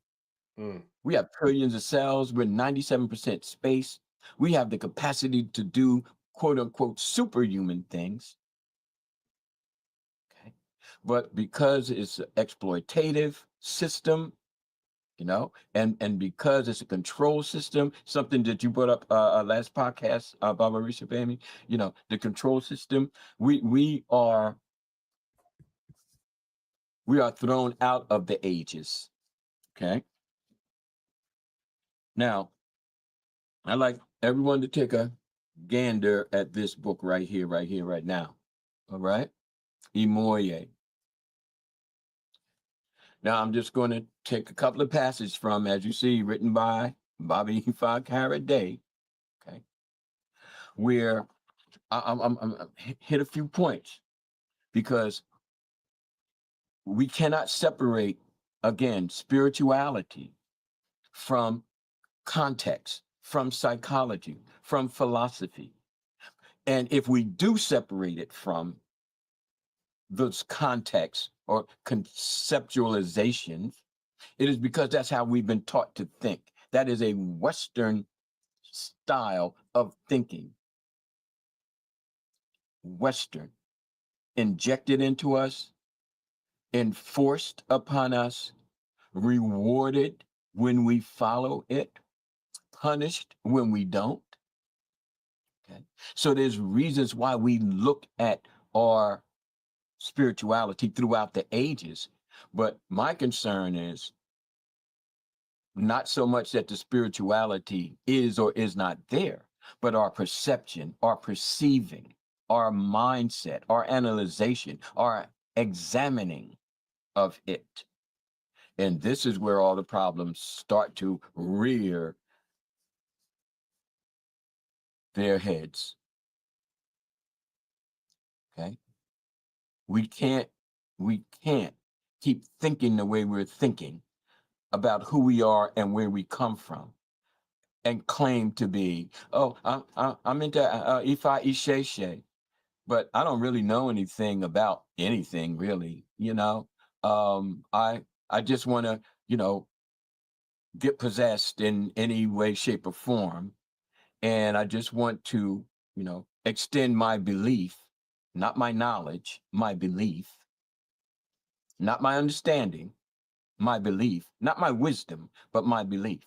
We have trillions of cells. We're 97% space. We have the capacity to do quote unquote superhuman things. Okay. But because it's an exploitative system, and because it's a control system, something that you brought up last podcast, Baba Risha Bami, the control system, we are thrown out of the ages. Okay. Now, I'd like everyone to take a gander at this book right here, right now. All right. Imoye. Now, I'm just going to take a couple of passages from, as you see, written by Baba Ifa Karade, okay, where I'm hit a few points because we cannot separate, again, spirituality from context, from psychology, from philosophy. And if we do separate it from those contexts or conceptualizations, it is because that's how we've been taught to think. That is a Western style of thinking. Western, injected into us, enforced upon us, rewarded when we follow it, punished when we don't. Okay. So there's reasons why we look at our spirituality throughout the ages. But my concern is not so much that the spirituality is or is not there, but our perception, our perceiving, our mindset, our analyzation, our examining of it. And this is where all the problems start to rear their heads. Okay. We can't keep thinking the way we're thinking about who we are and where we come from and claim to be, I'm into Ifa Isheshe, but I don't really know anything about anything really, I just want to, get possessed in any way, shape, or form. And I just want to, extend my belief, not my knowledge, my belief, not my understanding, my belief, not my wisdom, but my belief.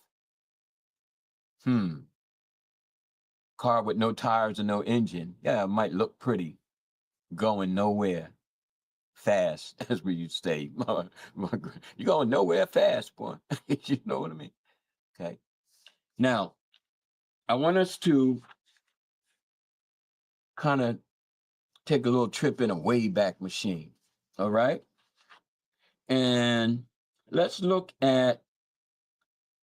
Car with no tires and no engine. Yeah, it might look pretty, going nowhere fast, as we used to say. You're going nowhere fast, boy. You know what I mean? Okay. Now, I want us to kind of take a little trip in a Wayback Machine. All right. And let's look at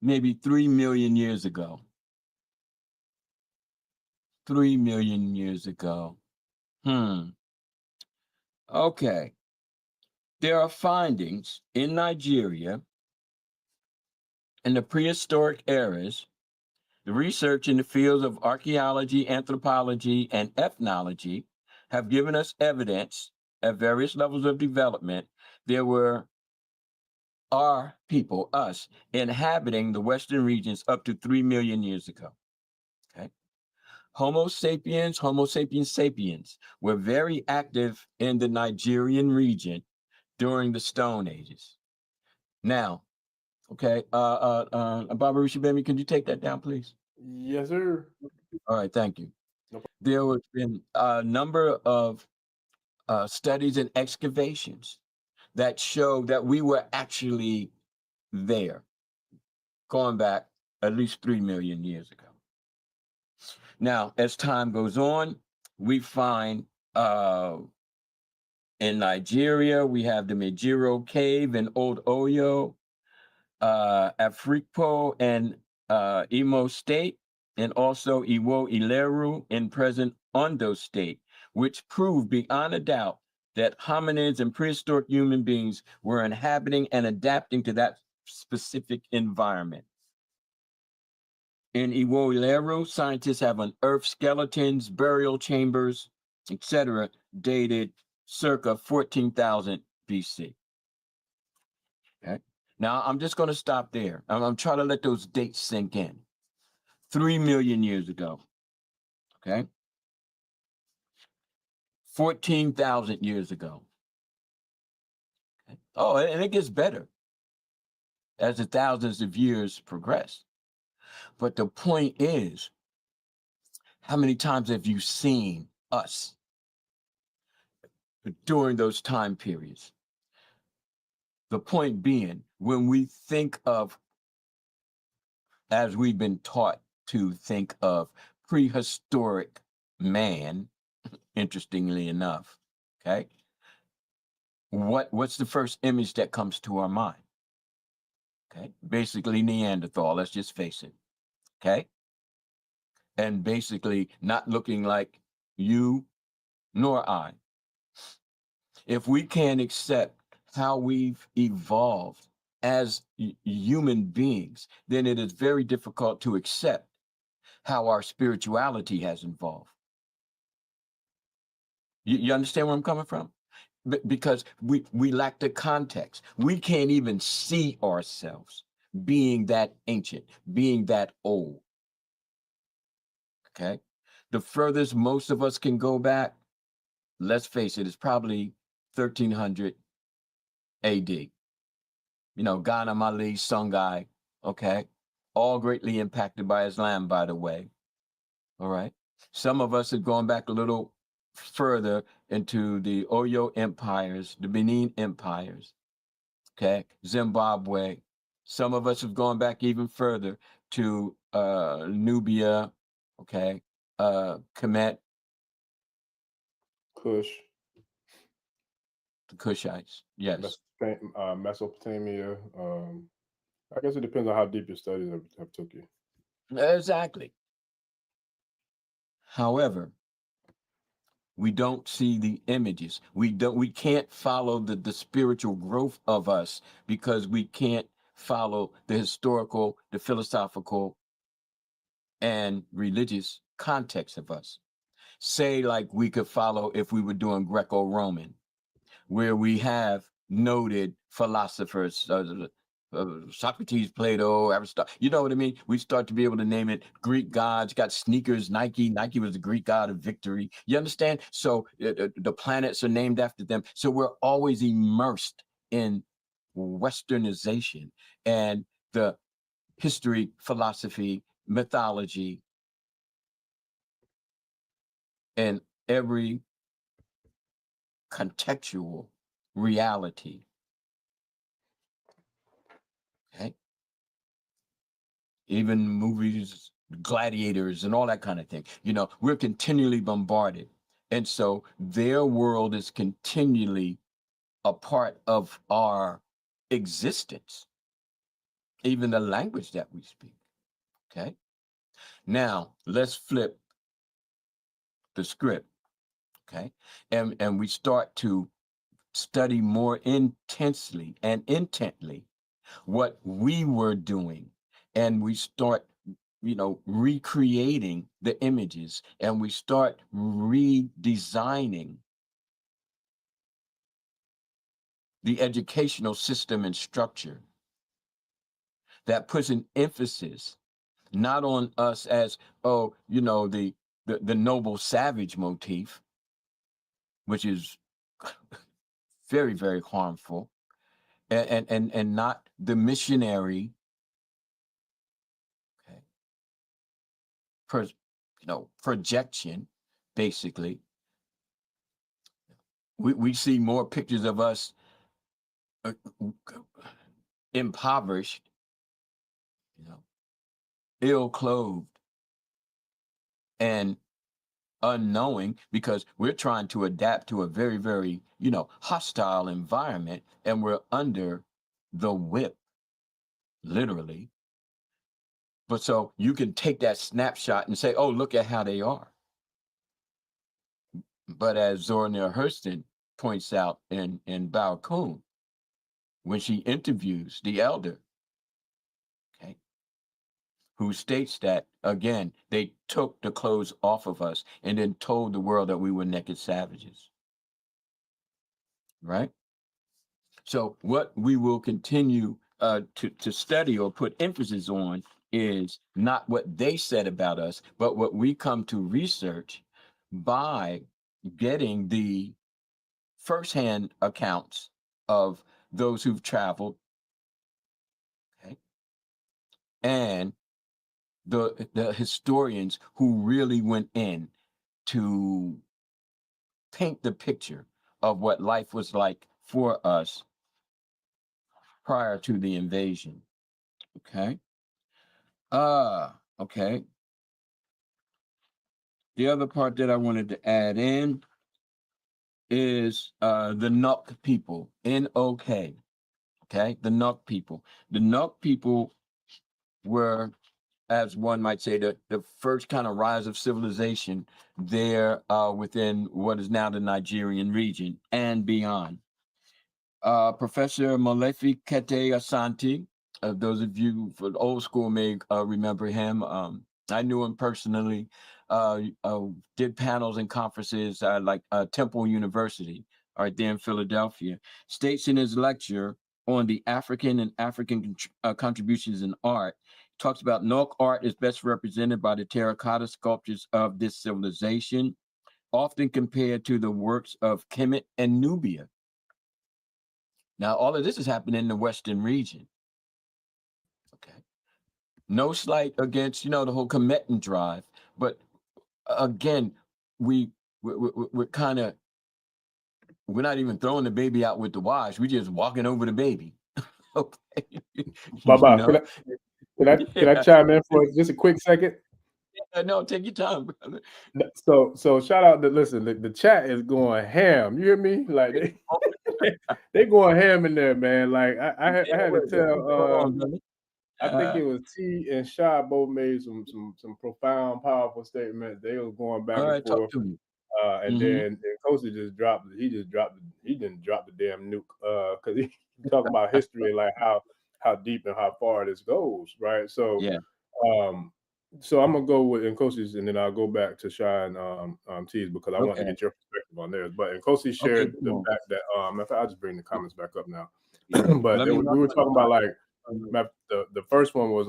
maybe 3 million years ago. 3 million years ago. Okay. There are findings in Nigeria in the prehistoric eras. The research in the fields of archaeology, anthropology, and ethnology have given us evidence at various levels of development there are people, us, inhabiting the Western regions up to 3 million years ago. Okay. Homo sapiens sapiens were very active in the Nigerian region during the Stone Ages. Now, okay, Baba Rishabemi, can you take that down, please? Yes, sir. All right, thank you. No There have been a number of studies and excavations that show that we were actually there, going back at least 3 million years ago. Now, as time goes on, we find in Nigeria, we have the Mejiro Cave in Old Oyo, Afrikpo and Imo State, and also Iwo Ileru in present Ondo State, which prove beyond a doubt that hominids and prehistoric human beings were inhabiting and adapting to that specific environment. In Iwo Ileru, scientists have unearthed skeletons, burial chambers, etc., dated circa 14,000 BC. Okay. Now, I'm just going to stop there. I'm trying to let those dates sink in. 3 million years ago. Okay. 14,000 years ago. Okay. Oh, and it gets better as the thousands of years progress. But the point is, how many times have you seen us during those time periods? The point being, when we think of, as we've been taught to think of prehistoric man, interestingly enough, okay, what's the first image that comes to our mind? Okay, basically Neanderthal, let's just face it, okay? And basically not looking like you nor I. If we can't accept how we've evolved as human beings, then it is very difficult to accept how our spirituality has evolved. You understand where I'm coming from? Because we lack the context. We can't even see ourselves being that ancient, being that old. Okay? The furthest most of us can go back, let's face it, is probably 1300 AD. You know, Ghana, Mali, Songhai, okay? All greatly impacted by Islam, by the way. All right? Some of us have gone back a little further into the Oyo empires, the Benin empires, okay? Zimbabwe. Some of us have gone back even further to Nubia, okay? Kemet. Kush. The Kushites, yes. Mesopotamia. I guess it depends on how deep your studies have took you. Exactly. However, we don't see the images. We can't follow the spiritual growth of us because we can't follow the historical, the philosophical, and religious context of us. Say like we could follow if we were doing Greco-Roman, where we have noted philosophers, Socrates, Plato, Aristotle, you know what I mean? We start to be able to name it. Greek gods, got sneakers, Nike was the Greek god of victory. You understand? So the planets are named after them. So we're always immersed in Westernization and the history, philosophy, mythology, and every contextual reality. Okay. Even movies, gladiators, and all that kind of thing. You know, we're continually bombarded. And so their world is continually a part of our existence, even the language that we speak. Okay. Now let's flip the script. Okay. And we start to study more intensely and intently what we were doing. And we start, recreating the images, and we start redesigning the educational system and structure that puts an emphasis not on us as, the noble savage motif, which is very, very harmful, and not the missionary, okay, projection. Basically, we see more pictures of us impoverished, ill-clothed, and unknowing, because we're trying to adapt to a very, very, hostile environment, and we're under the whip, literally. But so you can take that snapshot and say, oh, look at how they are. But as Zora Neale Hurston points out in Bao Kun, when she interviews the elder, okay, who states that, again, they took the clothes off of us and then told the world that we were naked savages. Right? So what we will continue to study or put emphasis on is not what they said about us, but what we come to research by getting the firsthand accounts of those who've traveled, okay, and the historians who really went in to paint the picture of what life was like for us prior to the invasion. Okay. Okay. The other part that I wanted to add in is the Nuk people, N-O-K. Okay, the Nuk people. The Nuk people were, as one might say, the first kind of rise of civilization there within what is now the Nigerian region and beyond. Professor Molefi Kete Asante, those of you for the old school may remember him. I knew him personally, did panels and conferences like Temple University, right there in Philadelphia. States in his lecture on the African and African contributions in art, talks about Nok art is best represented by the terracotta sculptures of this civilization, often compared to the works of Kemet and Nubia. Now, all of this is happening in the Western region. Okay. No slight against, the whole Cometan drive, but again, we're kind of, we're not even throwing the baby out with the wash. We're just walking over the baby. Okay. Baba, can I chime in for just a quick second? Yeah, no, take your time, brother. So shout out to listen. The chat is going ham. You hear me? Like they going ham in there, man. Like I had to tell. I think it was T and Sha both made some profound, powerful statements. They was going back and forth. And then Kosi just dropped. He didn't drop the damn nuke. Because he talking about history and like how deep and how far this goes, right? So yeah. So I'm gonna go with Nkosi's, and then I'll go back to Shy and T's because I want to get your perspective on theirs. But Nkosi shared the fact that in fact, I'll just bring the comments back up now. But we were talking about like the first one was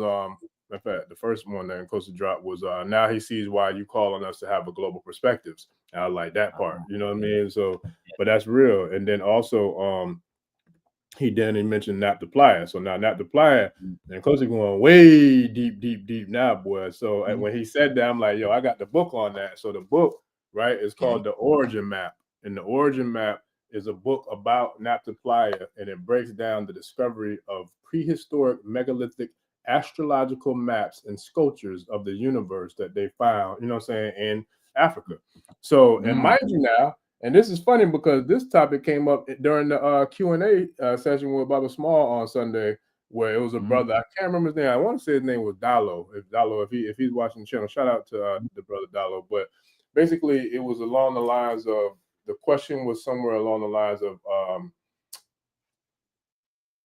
in fact the first one that Nkosi dropped was now he sees why you call on us to have a global perspectives. And I like that part, you know what I mean? So, but that's real. And then also he mentioned Nap the Plier. So now Nap the Plier, and Kosi going way deep now, boy. So when he said that, I'm like, yo, I got the book on that. So the book, right, is called The Origin Map. And The Origin Map is a book about Nap the Plier, and it breaks down the discovery of prehistoric megalithic astrological maps and sculptures of the universe that they found, you know what I'm saying, in Africa. So, and mind you now, And this is funny because this topic came up during the Q&A session with Baba Small on Sunday, where it was a brother. I can't remember his name. I want to say his name was Dalo. If he's watching the channel, shout out to the brother Dalo. But basically, it was along the lines of, the question was somewhere along the lines of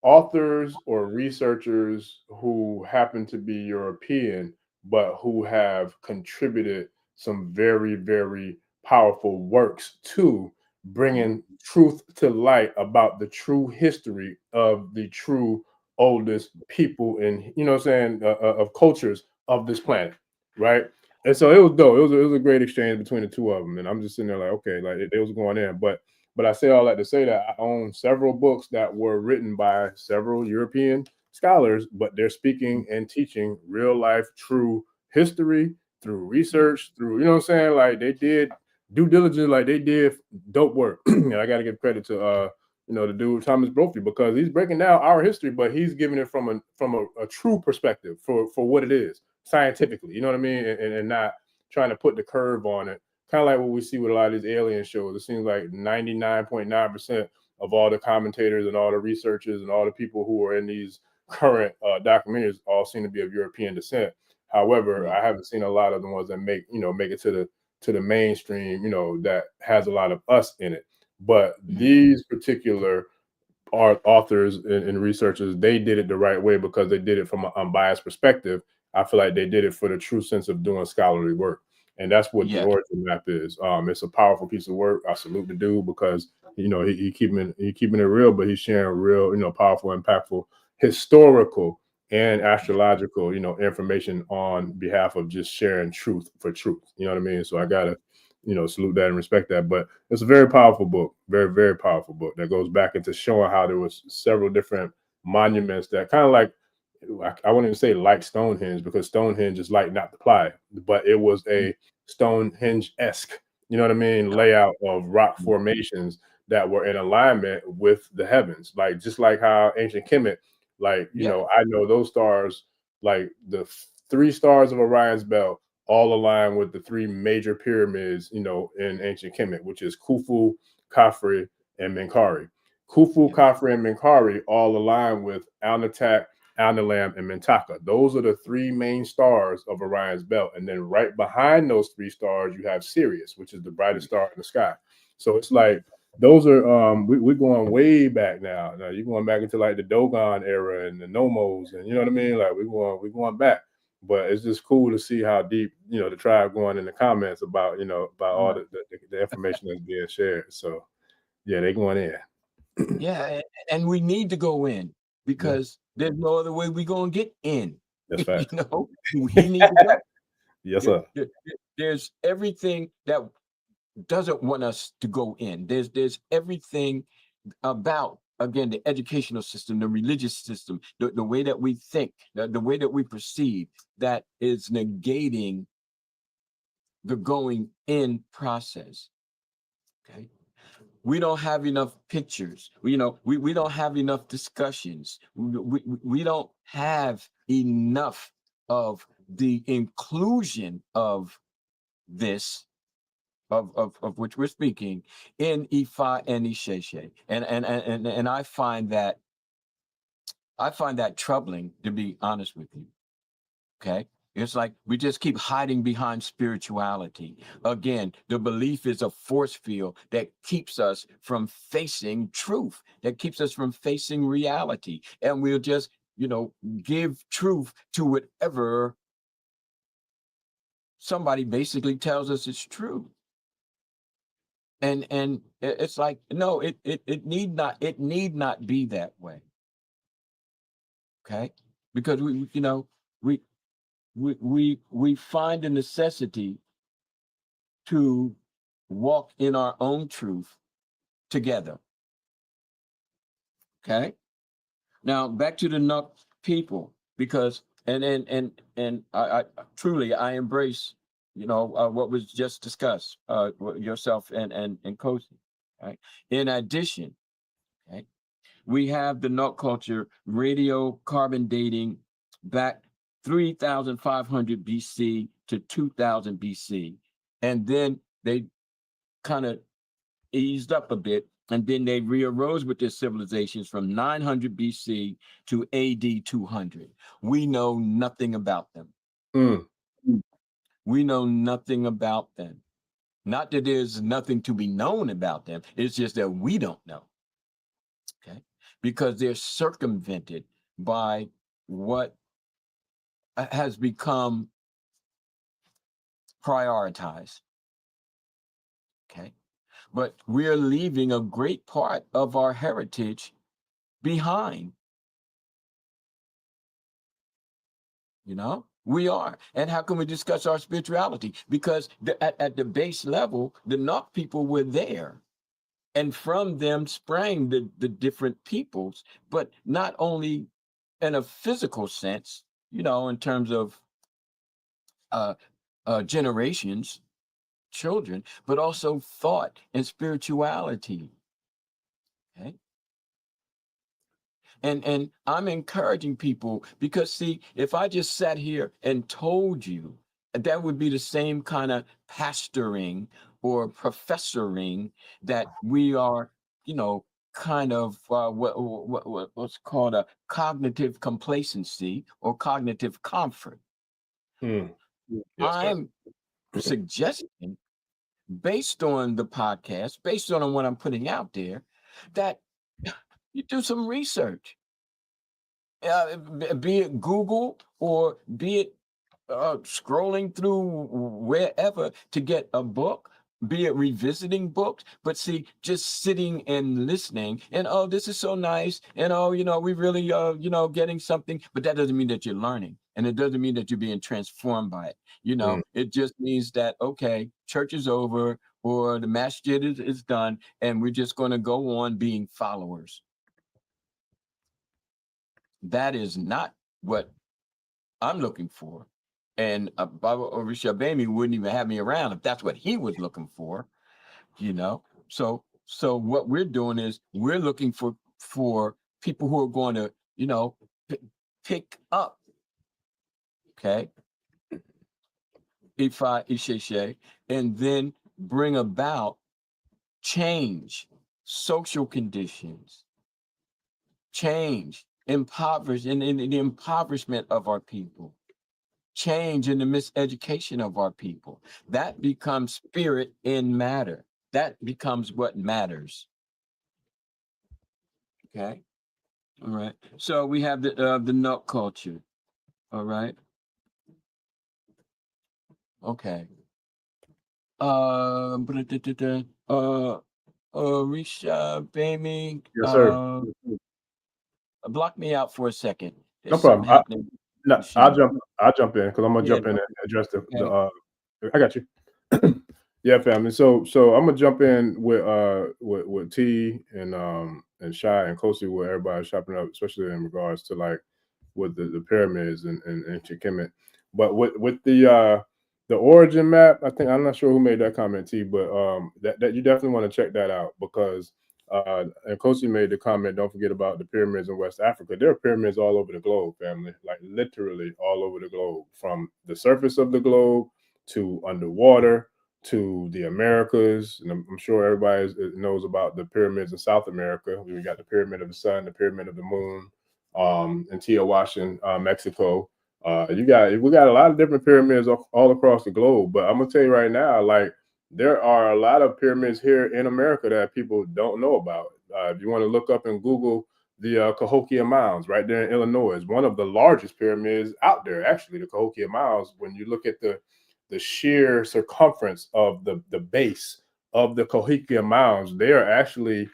authors or researchers who happen to be European, but who have contributed some very, very powerful works to bringing truth to light about the true history of the true oldest people in, you know what I'm saying, of cultures of this planet, right? And so it was dope. It was a great exchange between the two of them. And I'm just sitting there like, okay, like it was going in. But I say all that to say that I own several books that were written by several European scholars, but they're speaking and teaching real life, true history through research, through, you know what I'm saying? Like they did due diligence, like they did dope work. And I got to give credit to, the dude Thomas Brophy, because he's breaking down our history, but he's giving it from a true perspective for what it is scientifically, you know what I mean? And not trying to put the curve on it. Kind of like what we see with a lot of these alien shows. It seems like 99.9% of all the commentators and all the researchers and all the people who are in these current documentaries all seem to be of European descent. However, I haven't seen a lot of the ones that make it to the mainstream, that has a lot of us in it. But these particular authors and researchers, they did it the right way because they did it from an unbiased perspective. I feel like they did it for the true sense of doing scholarly work. And that's what the origin map is. It's a powerful piece of work. I salute the dude because he keeping it real, but he's sharing real, powerful, impactful, historical and astrological, information on behalf of just sharing truth for truth. You know what I mean? So I gotta, salute that and respect that. But it's a very powerful book, very, very powerful book that goes back into showing how there was several different monuments that kind of like, I wouldn't even say like Stonehenge, because Stonehenge is like not the ply, but it was a Stonehenge-esque, you know what I mean, layout of rock formations that were in alignment with the heavens, like just like how ancient Kemet, like I know those stars, like the three stars of Orion's belt, all align with the three major pyramids, in ancient Kemet, which is Khufu, Khafre, and Menkaure. Khufu, Khafre, and Menkaure all align with Alnitak, Alnilam, and Mintaka. Those are the three main stars of Orion's belt. And then right behind those three stars, you have Sirius, which is the brightest star in the sky. So it's like those are we're going way back now. Now you're going back into like the Dogon era and the Nomos, and you know what I mean? Like we're going back. But it's just cool to see how deep, the tribe going in the comments about, about all the information that's being shared. So yeah, they going in. Yeah, and we need to go in because there's no other way we're gonna get in. That's fact. We need to go. Yes, sir. There's everything that doesn't want us to go in. There's everything about, again, the educational system, the religious system, the way that we think, the way that we perceive, that is negating the going in process. Okay. We don't have enough pictures. We don't have enough discussions. We don't have enough of the inclusion of this, of which we're speaking, in Ifa and Isheshe. And I find that troubling, to be honest with you. Okay. It's like we just keep hiding behind spirituality. Again, the belief is a force field that keeps us from facing truth, that keeps us from facing reality. And we'll just, give truth to whatever somebody basically tells us it's true. And it's like, no, it need not be that way. Okay. Because we find a necessity to walk in our own truth together. Okay. Now back to the Nuk people, because and I truly I embrace what was just discussed, yourself and Kosi. Right. In addition, okay, we have the Nuk culture radiocarbon dating back 3,500 BC to 2000 BC. And then they kind of eased up a bit, and then they rearose with their civilizations from 900 BC to AD 200. We know nothing about them. We know nothing about them. Not that there's nothing to be known about them. It's just that we don't know. Okay. Because they're circumvented by what has become prioritized. Okay. But we're leaving a great part of our heritage behind. You know, we are. And how can we discuss our spirituality? Because at the base level, the Nok people were there. And from them sprang the different peoples, but not only in a physical sense, you know, in terms of generations, children, but also thought and spirituality. Okay. And I'm encouraging people, because see, if I just sat here and told you, that would be the same kind of pastoring or professoring that we are, you know, kind of what's called a cognitive complacency or cognitive comfort. Yes, I'm suggesting, based on the podcast, based on what I'm putting out there, that you do some research. Be it Google or be it scrolling through wherever to get a book, be it revisiting books. But see, just sitting and listening, and oh, this is so nice, and oh, you know, we really, you know, getting something. But that doesn't mean that you're learning, and it doesn't mean that you're being transformed by it. You know, it just means that okay, church is over, or the masjid is done, and we're just going to go on being followers. That is not what I'm looking for. And Baba Orisha Bami wouldn't even have me around if that's what he was looking for, you know. So what we're doing is we're looking for people who are going to, you know, pick up, okay, Ifa Isheshe, and then bring about change, social conditions, change, in the impoverishment of our people, change in the miseducation of our people. That becomes spirit in matter. That becomes what matters. Okay. All right. So we have the nut culture. All right. Okay. Risha Bami. Yes, sir. Block me out for a second. There's No problem. something happening. No, I'll jump in because I'm gonna jump in and address the I got you. Yeah, family. So I'm gonna jump in with T and Shy and Kosi, where everybody's chopping up, especially in regards to like with the pyramids and Kemet. But with the origin map, I think I'm not sure who made that comment, T, but that you definitely want to check that out because and Kosi made the comment, don't forget about the pyramids in West Africa. There are pyramids all over the globe, family, like literally all over the globe, from the surface of the globe to underwater to the Americas. And I'm sure everybody knows about the pyramids in South America. We got the Pyramid of the Sun, the Pyramid of the Moon, in Tiahuanaco, Mexico. We got a lot of different pyramids all across the globe. But I'm gonna tell you right now, like there are a lot of pyramids here in America that people don't know about. If you want to look up and Google the Cahokia Mounds right there in Illinois, is one of the largest pyramids out there. Actually, the Cahokia Mounds, when you look at the sheer circumference of the base of the Cahokia Mounds, they are actually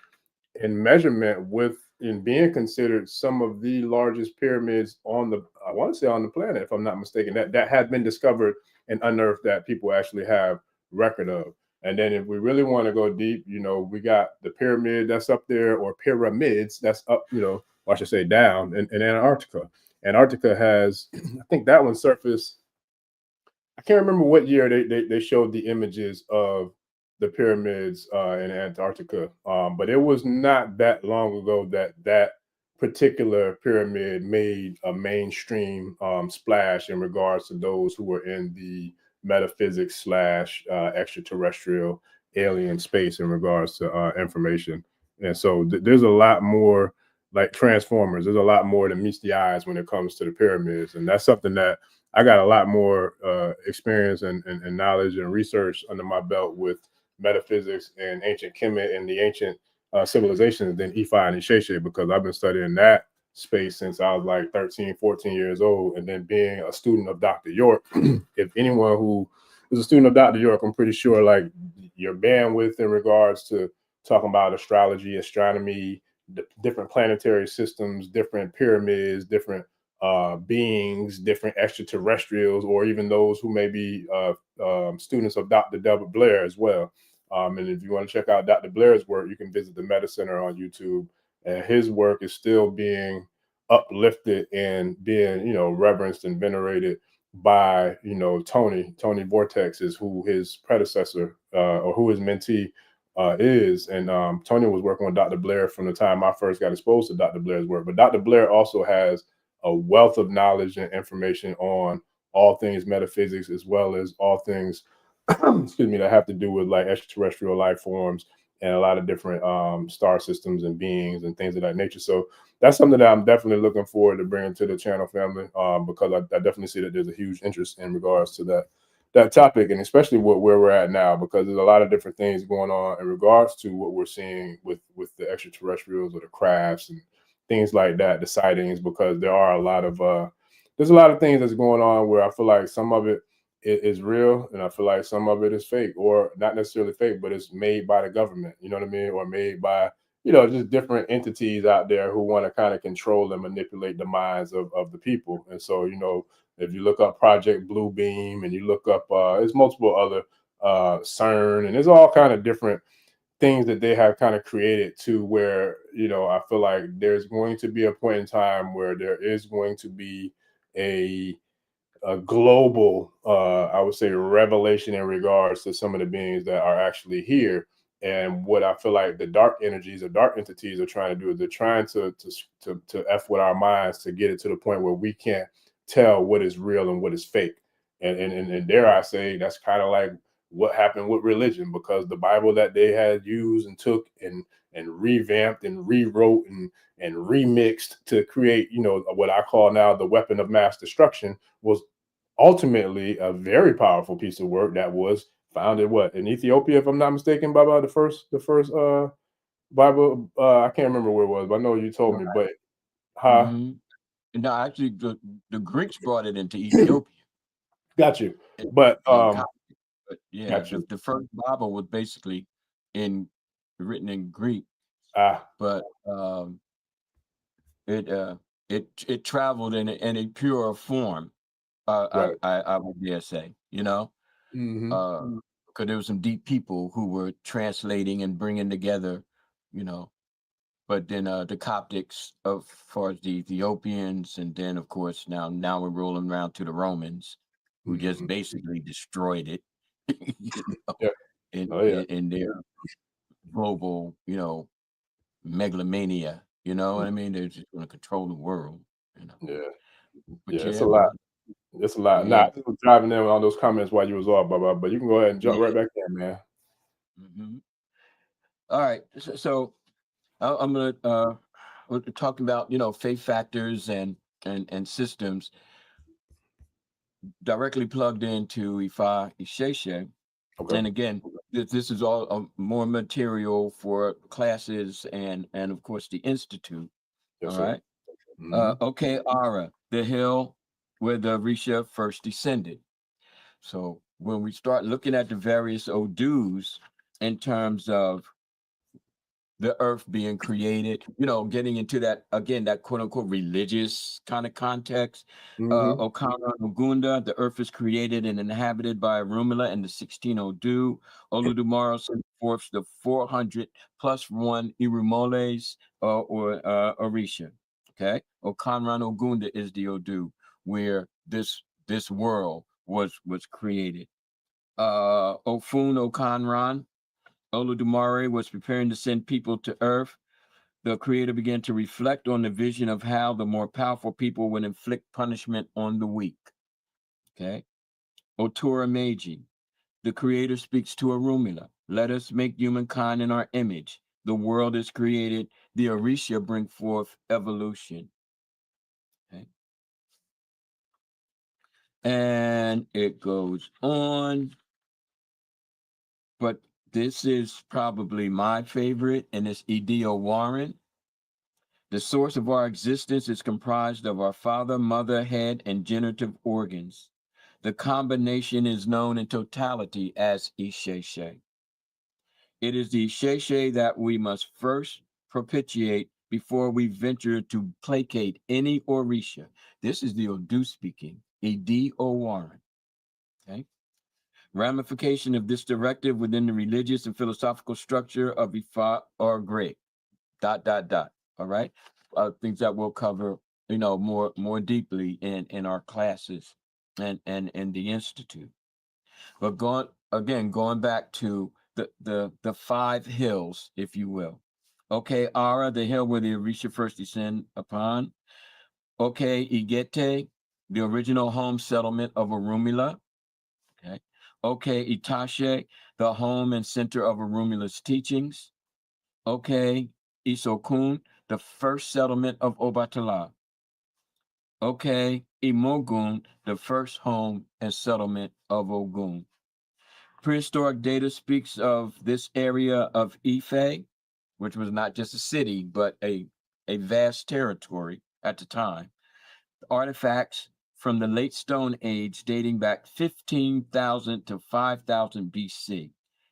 in measurement in being considered some of the largest pyramids on the, I want to say on the planet, if I'm not mistaken, that had been discovered and unearthed that people actually have record of. And then if we really want to go deep, you know, we got the pyramid that's up there, or pyramids that's up, you know, or I should say down in Antarctica. Antarctica has, I think that one surfaced, I can't remember what year they showed the images of the pyramids in Antarctica, but it was not that long ago that particular pyramid made a mainstream splash in regards to those who were in the metaphysics / extraterrestrial alien space in regards to information. And so there's a lot more like Transformers. There's a lot more that meets the eyes when it comes to the pyramids, and that's something that I got a lot more experience and knowledge and research under my belt with metaphysics and ancient Kemet and the ancient civilizations than Ifa and Isheshe, because I've been studying that space since I was like 13, 14 years old. And then being a student of Dr. York, if anyone who is a student of Dr. York, I'm pretty sure like your bandwidth in regards to talking about astrology, astronomy, different planetary systems, different pyramids, different beings, different extraterrestrials, or even those who may be students of Dr. Delbert Blair as well. And if you want to check out Dr. Blair's work, you can visit the Meta Center on YouTube. And his work is still being uplifted and being, reverenced and venerated by, Tony Vortex is who his predecessor or who his mentee is. And Tony was working with Dr. Blair from the time I first got exposed to Dr. Blair's work. But Dr. Blair also has a wealth of knowledge and information on all things metaphysics, as well as all things, excuse me, that have to do with like extraterrestrial life forms and a lot of different star systems and beings and things of that nature. So that's something that I'm definitely looking forward to bringing to the channel family, because I definitely see that there's a huge interest in regards to that topic, and especially where we're at now, because there's a lot of different things going on in regards to what we're seeing with the extraterrestrials or the crafts and things like that, the sightings, because there are a lot of there's a lot of things that's going on where I feel like some of it is real, and I feel like some of it is fake, or not necessarily fake, but it's made by the government, you know what I mean, or made by just different entities out there who want to kind of control and manipulate the minds of the people. And so if you look up Project Blue Beam, and you look up there's multiple other CERN, and there's all kind of different things that they have kind of created to where I feel like there's going to be a point in time where there is going to be a global, I would say, revelation in regards to some of the beings that are actually here. And what I feel like the dark energies or dark entities are trying to do is they're trying to F with our minds to get it to the point where we can't tell what is real and what is fake. And dare I say, that's kind of like what happened with religion, because the Bible that they had used and took and revamped and rewrote and remixed to create, what I call now the weapon of mass destruction, was ultimately a very powerful piece of work that was founded in Ethiopia, if I'm not mistaken, Baba, the first Bible. I can't remember where it was, but I know you told me. But No, actually, the Greeks brought it into Ethiopia. Got you. But yeah, got you. The first Bible was basically written in Greek. But it traveled in a pure form. Right. I would dare say, because there were some deep people who were translating and bringing together, But then the Coptics, of far as the Ethiopians, and then of course now we're rolling around to the Romans, who just basically destroyed it, in their global, megalomania. You know what I mean? They're just going to control the world. But it's a lot. It's a lot. Yeah. Nah, I was driving in on those comments while you was off, Baba, but you can go ahead and jump right back in, man. All right. So I'm gonna we're talking about faith factors and systems directly plugged into Ifa Isheshe. Okay. And again, this is all more material for classes and of course the institute. Yes, all sir. right. Okay, Ara, the hill where the Orisha first descended. So when we start looking at the various Odus in terms of the earth being created, getting into that, again, that quote unquote religious kind of context. Okara Ogunda, the earth is created and inhabited by Rumila and the 16 Odu. Oludumare sent forth the 400 plus one Irumoles or Orisha. Okay. Okanran Ogunda is the Odu where this world was created. Ofun Okanran, Oludumare was preparing to send people to Earth. The Creator began to reflect on the vision of how the more powerful people would inflict punishment on the weak. Okay. Otura Meiji, The creator speaks to Orunmila. Let us make humankind in our image. The world is created. The Orisha bring forth evolution. Okay. And it goes on. But this is probably my favorite, and it's E.D.O. Warren. The source of our existence is comprised of our father, mother, head, and generative organs. The combination is known in totality as Isheshe. It is the Isheshe that we must first propitiate before we venture to placate any Orisha. This is the Odu speaking, E.D.O. Warren. Okay. Ramification of this directive within the religious and philosophical structure of Ifa or Great. ... All right. Things that we'll cover, more deeply in our classes and in the institute. But going back to the five hills, if you will. Okay, Ara, the hill where the Orisha first descend upon. Okay, Igete, the original home settlement of Orunmila. Okay. Okay, Itashe, the home and center of Orumila's teachings. Okay, Isokun, the first settlement of Obatala. Okay, Imogun, the first home and settlement of Ogun. Prehistoric data speaks of this area of Ife, which was not just a city, but a vast territory at the time. Artifacts from the late Stone Age dating back 15,000 to 5,000 BC.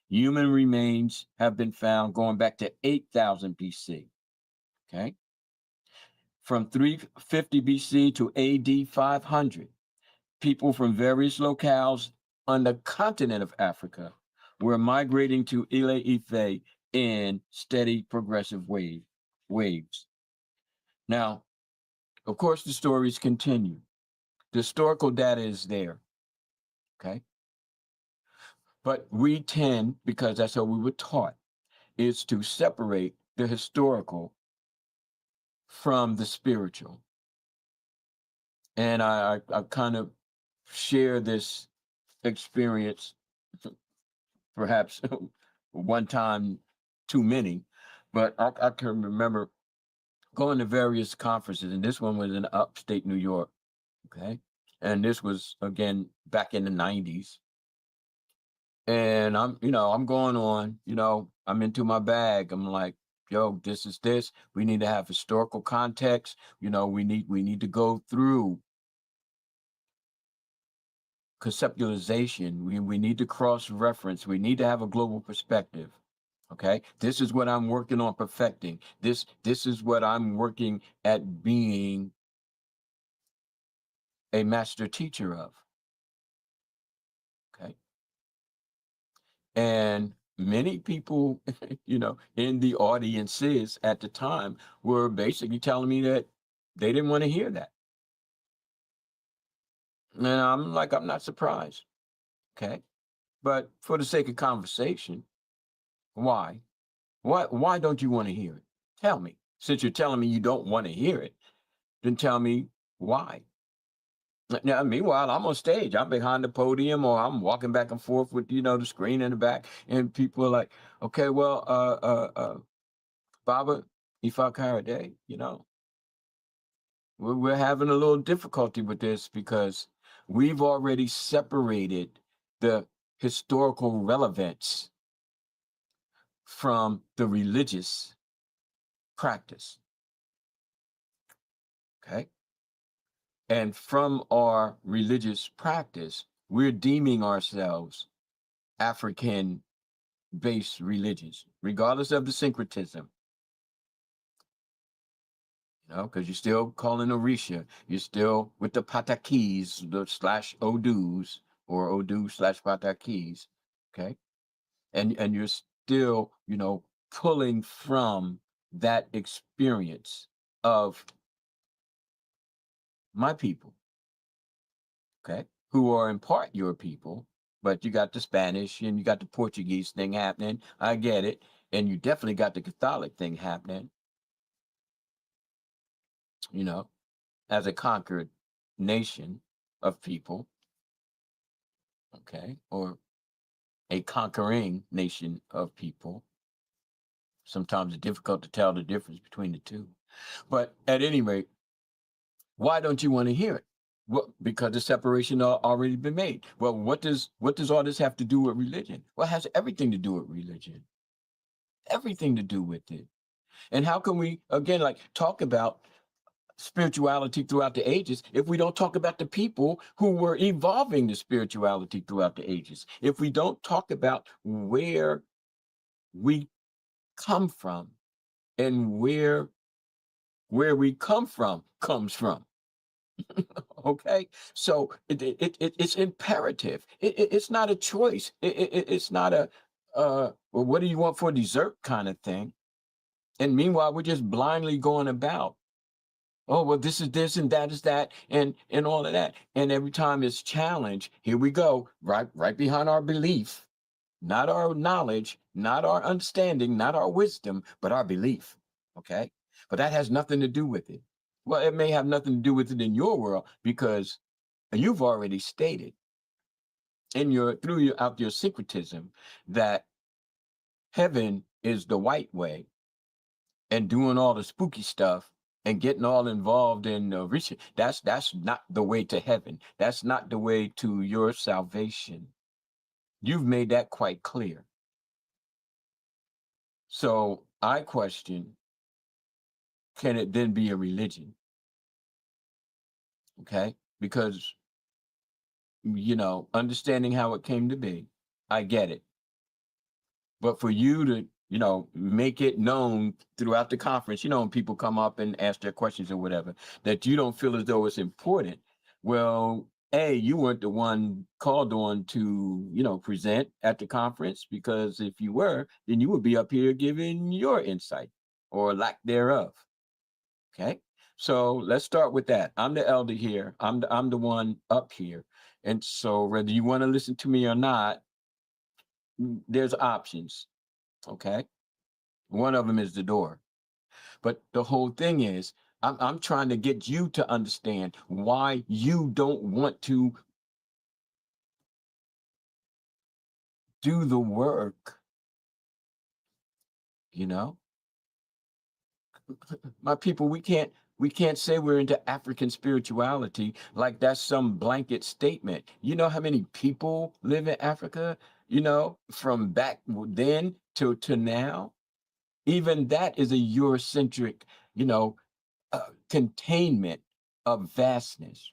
Human remains have been found going back to 8,000 BC. Okay. From 350 BC to AD 500, people from various locales on the continent of Africa were migrating to Ile Ife in steady progressive waves. Now, of course, the stories continue. The historical data is there, okay? But we tend, because that's how we were taught, is to separate the historical from the spiritual. And I kind of share this experience, perhaps one time too many, but I can remember going to various conferences, and this one was in upstate New York, okay? And this was, again, back in the 90s. And I'm going on, I'm into my bag. I'm like, yo, this is this. We need to have historical context. We need to go through conceptualization. We need to cross-reference. We need to have a global perspective. Okay, this is what I'm working on perfecting. This is what I'm working at being a master teacher of. Okay. And many people, in the audiences at the time were basically telling me that they didn't want to hear that. And I'm like, I'm not surprised. Okay. But for the sake of conversation, why? Why don't you want to hear it? Tell me. Since you're telling me you don't want to hear it, then tell me why. Now, meanwhile, I'm on stage. I'm behind the podium, or I'm walking back and forth with, the screen in the back, and people are like, "Okay, well, Baba, Ifa Karade, we're having a little difficulty with this because we've already separated the historical relevance from the religious practice." Okay. And from our religious practice, we're deeming ourselves African-based religions, regardless of the syncretism. Because you're still calling Orisha, you're still with the Patakis, the / Odus, or Odu / Patakis, okay? And you're still, pulling from that experience of my people, okay, who are in part your people, but you got the Spanish and you got the Portuguese thing happening. I get it. And you definitely got the Catholic thing happening, as a conquered nation of people, okay, or a conquering nation of people. Sometimes it's difficult to tell the difference between the two. But at any rate, why don't you want to hear it? Well, because the separation already been made. Well, what does all this have to do with religion? Well, it has everything to do with religion. Everything to do with it. And how can we, again, like talk about spirituality throughout the ages if we don't talk about the people who were evolving the spirituality throughout the ages? If we don't talk about where we come from and where we come from comes from. Okay, so it's imperative. It's not a choice. It's not a well, what do you want for dessert kind of thing. And meanwhile, we're just blindly going about, oh well, this is this and that is that and all of that. And every time it's challenged, here we go, right behind our belief, not our knowledge, not our understanding, not our wisdom, but our belief. Okay, but that has nothing to do with it. Well, it may have nothing to do with it in your world because you've already stated in throughout your syncretism that heaven is the white way, and doing all the spooky stuff and getting all involved in reaching, that's not the way to heaven. That's not the way to your salvation. You've made that quite clear. So I question, can it then be a religion? Okay, because understanding how it came to be, I get it. But for you to, make it known throughout the conference, when people come up and ask their questions or whatever, that you don't feel as though it's important. Well, A, you weren't the one called on to, present at the conference, because if you were, then you would be up here giving your insight or lack thereof. Okay. So let's start with that. I'm the elder here. I'm the one up here. And so whether you want to listen to me or not, there's options. Okay. One of them is the door. But the whole thing is, I'm trying to get you to understand why you don't want to do the work. My people, we can't say we're into African spirituality like that's some blanket statement. You know how many people live in Africa, from back then to now? Even that is a Eurocentric, containment of vastness.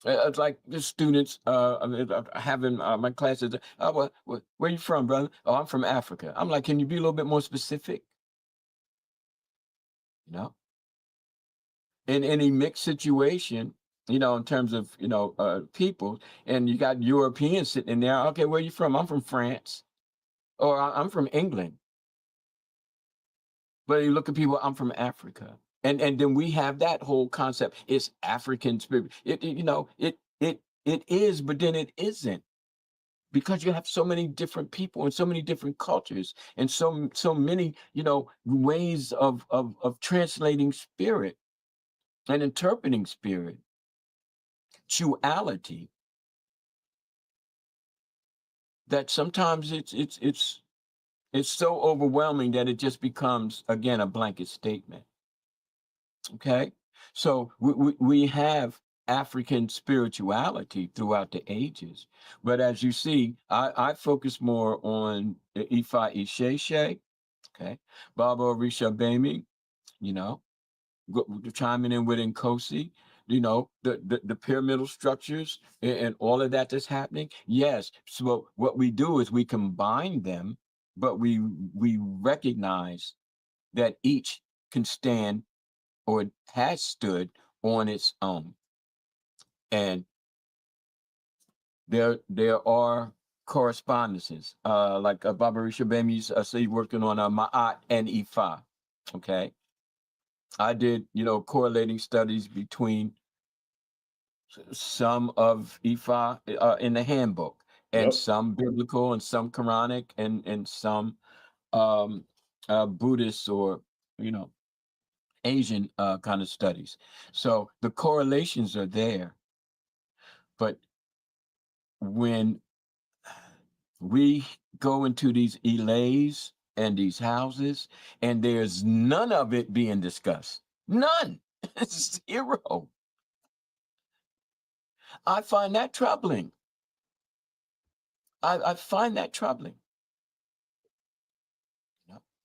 It's like the students having my classes. Oh, well, where you from, brother? Oh, I'm from Africa. I'm like, can you be a little bit more specific? In any mixed situation, in terms of people, and you got Europeans sitting in there. Okay, where you from? I'm from France, or I'm from England. But you look at people, I'm from Africa. And then we have that whole concept. It's African spirit. It is, but then it isn't. Because you have so many different people and so many different cultures and so many, ways of translating spirit and interpreting spirit. Duality. That sometimes it's so overwhelming that it just becomes, again, a blanket statement. Okay, so we have African spirituality throughout the ages, but as you see, I focus more on the Ifa Isheshe, okay, Baba Orisha Bemi, chiming in with Nkosi, the pyramidal structures and all of that that's happening. Yes, so what we do is we combine them, but we recognize that each can stand or has stood on its own. And there are correspondences, like Baba Risha Bemi's say working on Ma'at and Ifa. Okay, I did correlating studies between some of Ifa in the handbook, and some biblical, and some Quranic, and some Buddhist or Asian kind of studies. So the correlations are there. But when we go into these elays and these houses, and there's none of it being discussed. None. Zero. I find that troubling. I find that troubling.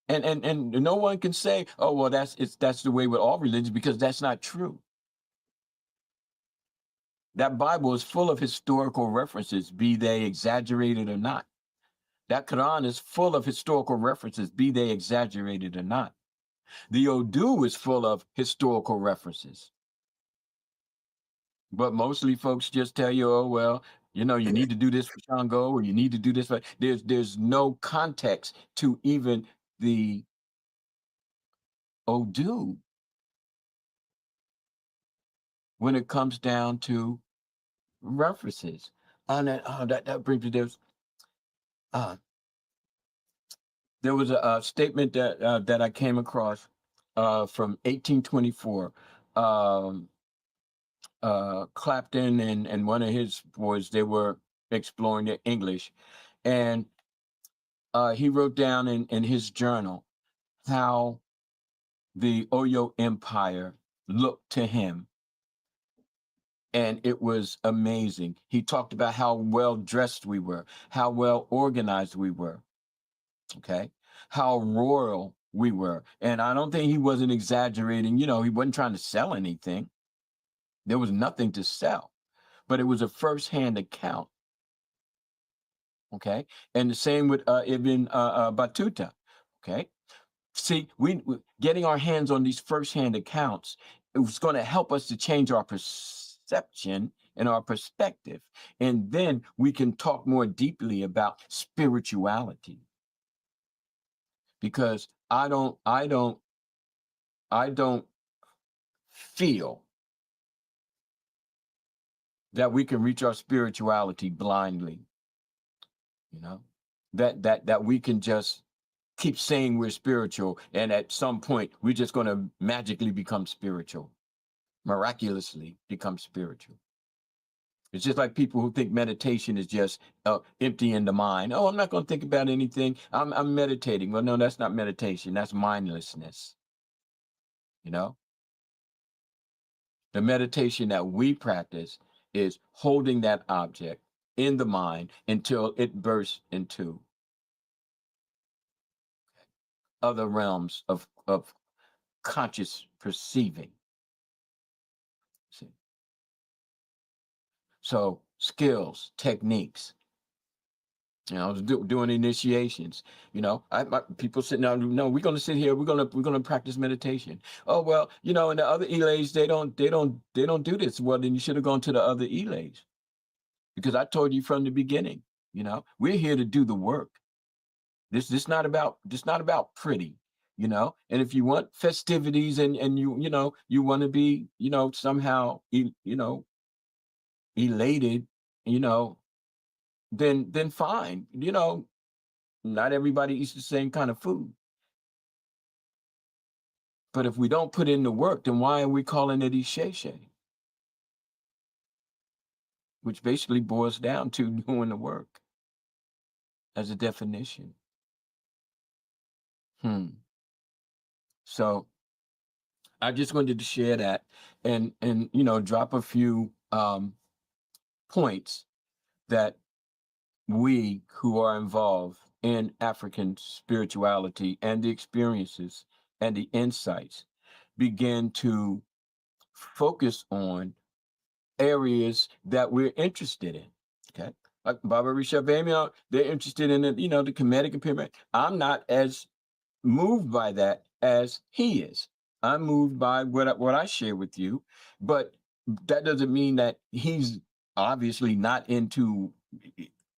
And no one can say, oh, well, that's the way with all religions, because that's not true. That Bible is full of historical references, be they exaggerated or not. That Quran is full of historical references, be they exaggerated or not. The Odu is full of historical references. But mostly folks just tell you, oh, well, you need to do this for Shango, or you need to do this. There's no context to even the Odu when it comes down to references. And that brings me to there was a statement that I came across from 1824. Clapton and one of his boys, they were exploring the English, and he wrote down in his journal how the Oyo Empire looked to him, and it was amazing. He talked about how well dressed we were, how well organized we were, okay, how royal we were. And I don't think he wasn't exaggerating. He wasn't trying to sell anything. There was nothing to sell, but it was a first-hand account. Okay, and the same with Ibn Battuta. Okay, see, we getting our hands on these first-hand accounts, it was going to help us to change our perception and our perspective, and then we can talk more deeply about spirituality. Because I don't feel that we can reach our spirituality blindly. That we can just keep saying we're spiritual, and at some point we're just going to magically become spiritual, miraculously become spiritual. It's just like people who think meditation is just emptying the mind. Oh, I'm not going to think about anything. I'm meditating. Well, no, that's not meditation. That's mindlessness. The meditation that we practice is holding that object in the mind until it bursts into other realms of conscious perceiving. See? So skills, techniques. I was doing initiations. People sitting down. No, we're going to sit here. We're going to practice meditation. Oh well, and the other elays they don't do this. Well, then you should have gone to the other elays, because I told you from the beginning. We're here to do the work. This not about pretty. And if you want festivities and you want to be somehow elated, then fine. Not everybody eats the same kind of food. But if we don't put in the work, then why are we calling it isheshe? Which basically boils down to doing the work as a definition. So I just wanted to share that and drop a few points that we who are involved in African spirituality and the experiences and the insights begin to focus on areas that we're interested in. Okay, like Baba Rishabh, they're interested in the Kemetic and Pyramid. I'm not as moved by that as he is. I'm moved by what I share with you, but that doesn't mean that he's obviously not into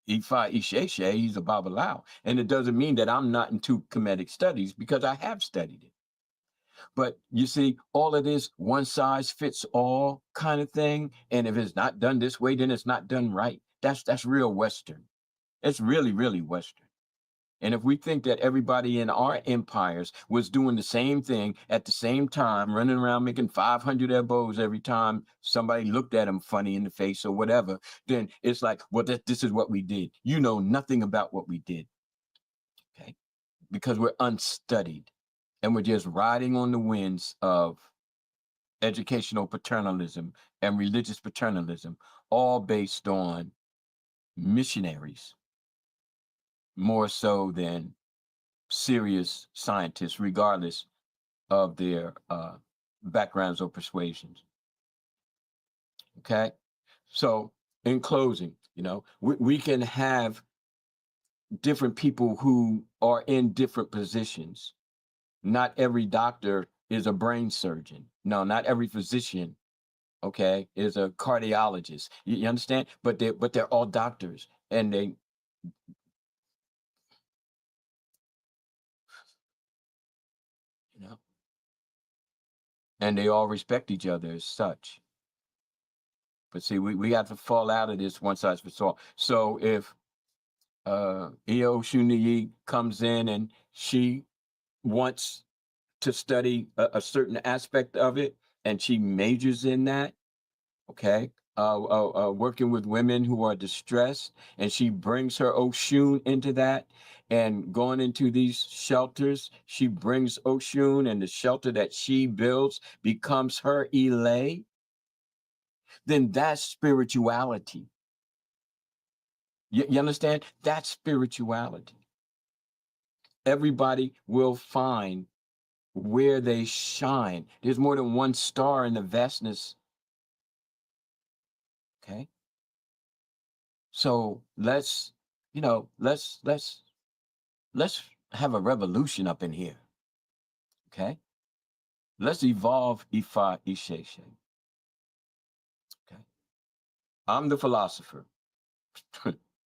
Ifa Isheshe. He's a Babalawo, and it doesn't mean that I'm not into Kemetic studies, because I have studied it. But you see, all of this one size fits all kind of thing, and if it's not done this way, then it's not done right. That's real Western. It's really, really Western. And if we think that everybody in our empires was doing the same thing at the same time, running around making 500 elbows every time somebody looked at them funny in the face or whatever, then it's like, well, this is what we did. You know nothing about what we did, okay? Because we're unstudied and we're just riding on the winds of educational paternalism and religious paternalism, all based on missionaries more so than serious scientists, regardless of their backgrounds or persuasions. Okay, so in closing, you know, we can have different people who are in different positions. Not every doctor is a brain surgeon. No, not every physician, okay, is a cardiologist. You understand? But they're all doctors, and they, you know, and they all respect each other as such. But see, we have to fall out of this one size fits all. So if Eo Shuniyi comes in and she wants to study a certain aspect of it and she majors in that, okay, working with women who are distressed, and she brings her Oshun into that, and going into these shelters, she brings Oshun, and the shelter that she builds becomes her Elay, then that's spirituality. You understand? That's spirituality. Everybody will find where they shine. There's more than one star in the vastness. Okay. So let's, you know, let's have a revolution up in here. Okay. Let's evolve Ifa Isheshe. Okay. I'm the philosopher.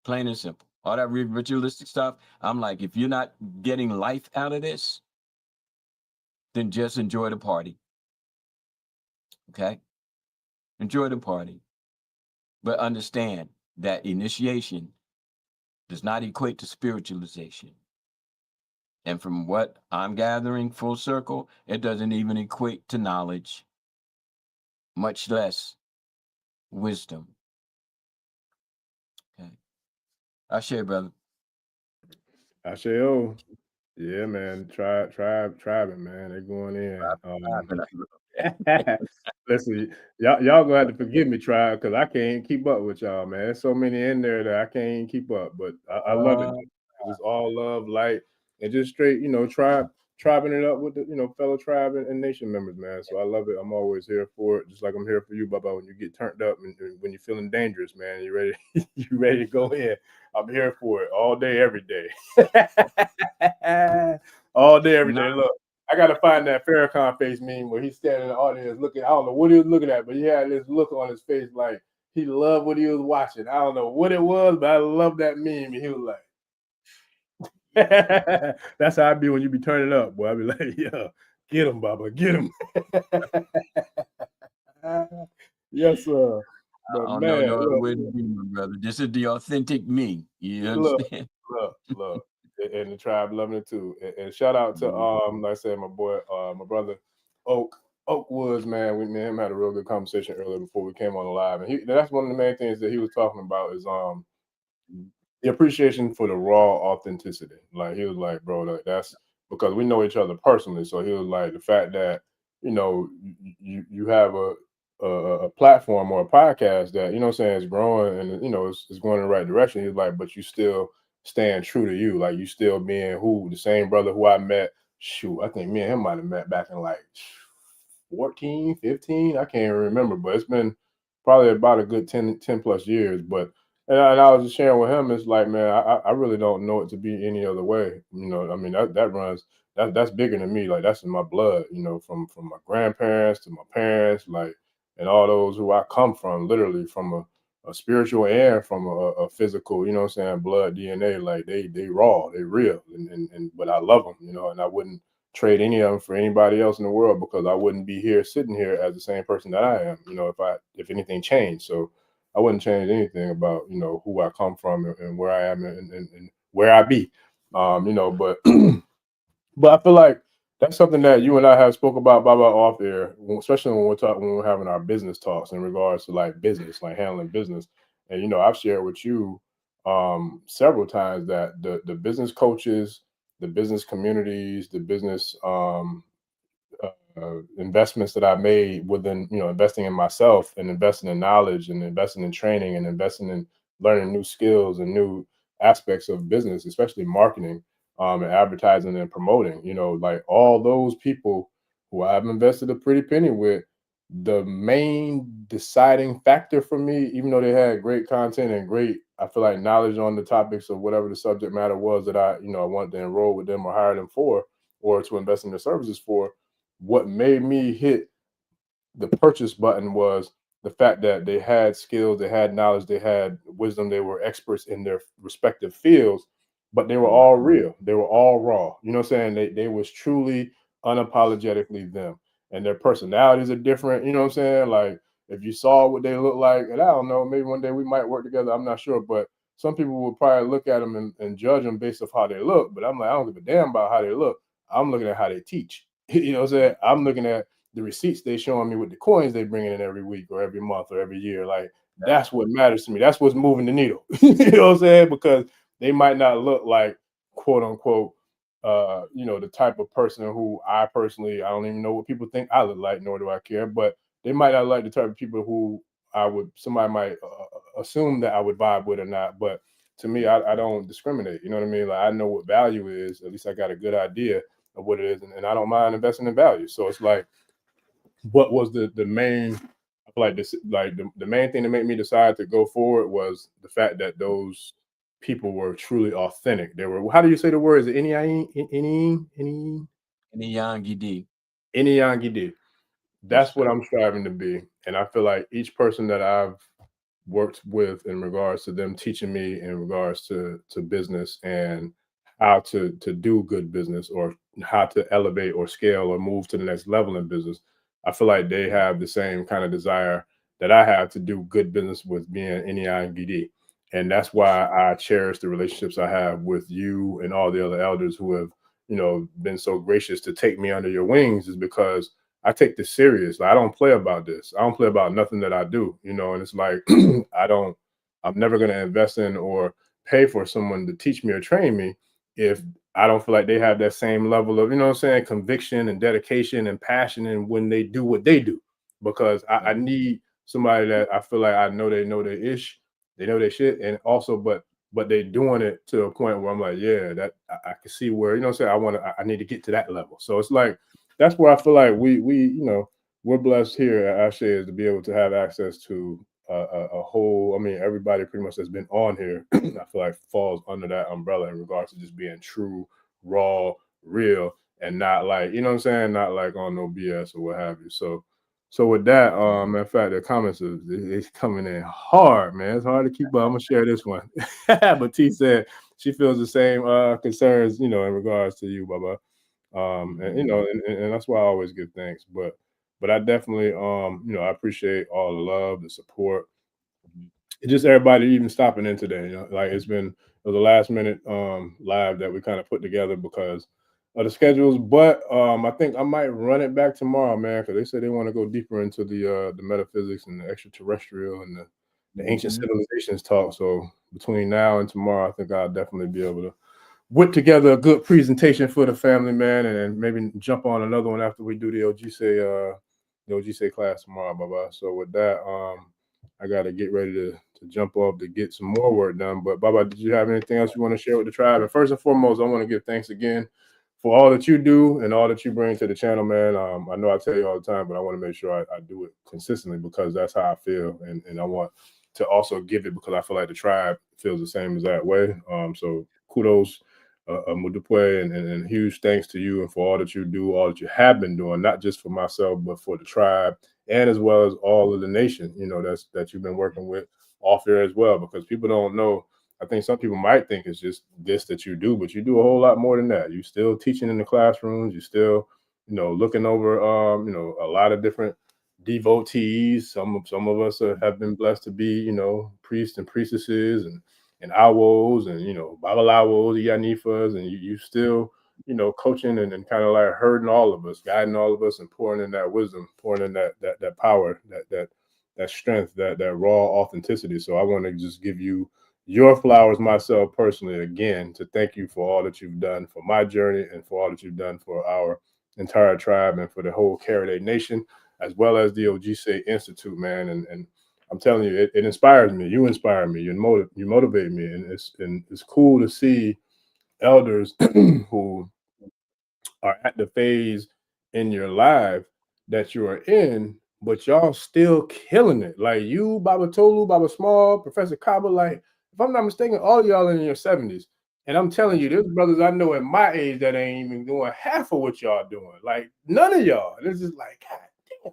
Plain and simple. All that ritualistic stuff. I'm like, if you're not getting life out of this, then just enjoy the party. Okay. Enjoy the party. But understand that initiation does not equate to spiritualization. And from what I'm gathering full circle, it doesn't even equate to knowledge, much less wisdom. Okay. I share, brother. I say, oh, yeah, man. Tribe, it, man. They're going in. Listen, y'all gonna have to forgive me, Tribe, because I can't keep up with y'all, man. There's so many in there that I can't keep up. But I love it. It's all love, light, and just straight, tribing it up with the, fellow tribe and nation members, man. So I love it. I'm always here for it, just like I'm here for you, Baba. When you get turned up and when you're feeling dangerous, man, you ready, you ready to go in. I'm here for it all day, every day. All day, every day. Look, I gotta find that Farrakhan face meme where he's standing in the audience looking. I don't know what he was looking at, but he had this look on his face like he loved what he was watching. I don't know what it was, but I love that meme. And he was like, "That's how I be when you be turning up, boy." I be like, "Yeah, get him, Baba, get him." Yes, sir. But I don't know man, no other look, way to be, my brother. This is the authentic me. You understand? look, and the tribe loving it too. And shout out to like I said, my boy, my brother, Oak Woods, man. Me and him had a real good conversation earlier before we came on the live, and that's one of the main things that he was talking about is the appreciation for the raw authenticity. Like he was like, bro, that's because we know each other personally. So he was like, the fact that you have a platform or a podcast that what I'm saying is growing and it's going in the right direction. He was like, but you still staying true to you, like you still being the same brother who I met. Shoot, I think me and him might have met back in like 14, 15. I can't even remember, but it's been probably about a good 10 plus years. But and I was just sharing with him, it's like, man, I really don't know it to be any other way. I mean, that runs, that's bigger than me. Like, that's in my blood, from my grandparents to my parents, like, and all those who I come from, literally from a spiritual and from a physical, what I'm saying, blood, DNA, like they raw, they real. And but I love them, and I wouldn't trade any of them for anybody else in the world because I wouldn't be here sitting here as the same person that I am, if anything changed. So I wouldn't change anything about who I come from and where I am and where I be. You know, but but I feel like that's something that you and I have spoke about Baba off air, especially when we're having our business talks in regards to like business, like handling business. And you know, I've shared with you several times that the business coaches, the business communities, the business investments that I made within, you know, investing in myself and investing in knowledge and investing in training and investing in learning new skills and new aspects of business, especially marketing and advertising and promoting, you know, like all those people who I've invested a pretty penny with, the main deciding factor for me, even though they had great content and great, I feel like knowledge on the topics of whatever the subject matter was that I, you know, I wanted to enroll with them or hire them for, or to invest in their services for, what made me hit the purchase button was the fact that they had skills, they had knowledge, they had wisdom, they were experts in their respective fields, but they were all real. They were all raw. You know what I'm saying? They was truly unapologetically them. And their personalities are different. You know what I'm saying? Like if you saw what they look like, and I don't know, maybe one day we might work together. I'm not sure. But some people would probably look at them and judge them based off how they look. But I'm like, I don't give a damn about how they look. I'm looking at how they teach. You know what I'm saying? I'm looking at the receipts they showing me with the coins they bringing in every week or every month or every year. Like that's what matters to me. That's what's moving the needle. You know what I'm saying? Because they might not look like quote unquote, you know, the type of person who I personally, I don't even know what people think I look like, nor do I care. But they might not like the type of people who somebody might assume that I would vibe with or not. But to me, I don't discriminate. You know what I mean? Like I know what value is. At least I got a good idea of what it is, and I don't mind investing in value. So it's like, what was the main, I feel like this, like the main thing that made me decide to go forward was the fact that those people were truly authentic. They were, how do you say the word? Is it any? That's what I'm striving to be. And I feel like each person that I've worked with in regards to them teaching me in regards to business and how to do good business, or how to elevate or scale or move to the next level in business. I feel like they have the same kind of desire that I have to do good business with being NEI. And that's why I cherish the relationships I have with you and all the other elders who have, you know, been so gracious to take me under your wings, is because I take this serious. Like, I don't play about this. I don't play about nothing that I do, you know, and it's like, I'm never going to invest in or pay for someone to teach me or train me if I don't feel like they have that same level of, you know what I'm saying, conviction and dedication and passion and when they do what they do. Because I need somebody that I feel like I know they know their ish, they know their shit, and also, but they doing it to a point where I'm like, yeah, that I can see where, you know what I'm saying, I need to get to that level. So it's like, that's where I feel like we you know, we're blessed here at Ashe is to be able to have access to a whole, I mean, everybody pretty much that's been on here, I feel like falls under that umbrella in regards to just being true, raw, real, and not like, you know what I'm saying, not like on no BS or what have you. So with that, matter of fact, the comments is it's coming in hard, man. It's hard to keep up. I'm gonna share this one. But T said she feels the same concerns, you know, in regards to you, Baba. And you know, and that's why I always give thanks. But I definitely you know, I appreciate all the love, the support, just everybody even stopping in today. You know, like it was a last minute live that we kind of put together because of the schedules. But I think I might run it back tomorrow, man, because they said they want to go deeper into the metaphysics and the extraterrestrial and the ancient civilizations talk. So between now and tomorrow, I think I'll definitely be able to whip together a good presentation for the family, man, and maybe jump on another one after we do the OG class tomorrow, bye. So with that, I gotta get ready to jump off to get some more work done. But Baba, did you have anything else you want to share with the tribe? And first and foremost, I want to give thanks again for all that you do and all that you bring to the channel, man. I know I tell you all the time, but I want to make sure I do it consistently because that's how I feel, and I want to also give it because I feel like the tribe feels the same as that way. So kudos, Mudupwe, and huge thanks to you and for all that you do, all that you have been doing, not just for myself, but for the tribe and as well as all of the nation, you know, that you've been working with off here as well, because people don't know. I think some people might think it's just this that you do, but you do a whole lot more than that. You still teaching in the classrooms, you still, you know, looking over, you know, a lot of different devotees. Some of us have been blessed to be, you know, priests and priestesses, and Awos and, Babalawos, Yanifas, and you still, coaching and kind of like herding all of us, guiding all of us, and pouring in that wisdom, pouring in that power, that strength, that raw authenticity. So I want to just give you your flowers myself personally again, to thank you for all that you've done for my journey, and for all that you've done for our entire tribe, and for the whole Karade Nation, as well as the OGC Institute, man. And I'm telling you, it inspires me. You inspire me. You motivate me, and it's cool to see elders who are at the phase in your life that you are in, but y'all still killing it. Like you, Baba Tolu, Baba Small, Professor Kaba. Like, if I'm not mistaken, all y'all in your 70s. And I'm telling you, there's brothers I know at my age that ain't even doing half of what y'all doing. Like, none of y'all. And it's just like, God damn.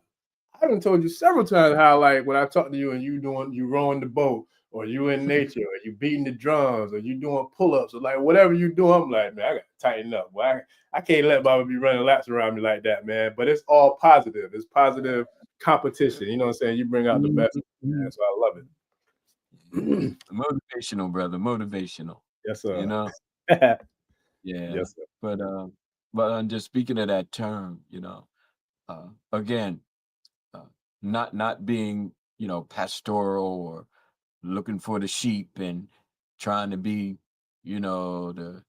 I done told you several times how, like, when I talk to you and you rowing the boat, or you in nature, or you beating the drums, or you doing pull-ups, or like whatever you do, I'm like, man, I gotta tighten up. Boy, I can't let Baba be running laps around me like that, man. But it's all positive. It's positive competition. You know what I'm saying? You bring out the best, man. So I love it. Motivational, brother. Motivational. Yes, sir. You know? Yeah. Yes, sir. But just speaking of that term, again, not being, pastoral, or looking for the sheep, and trying to be, the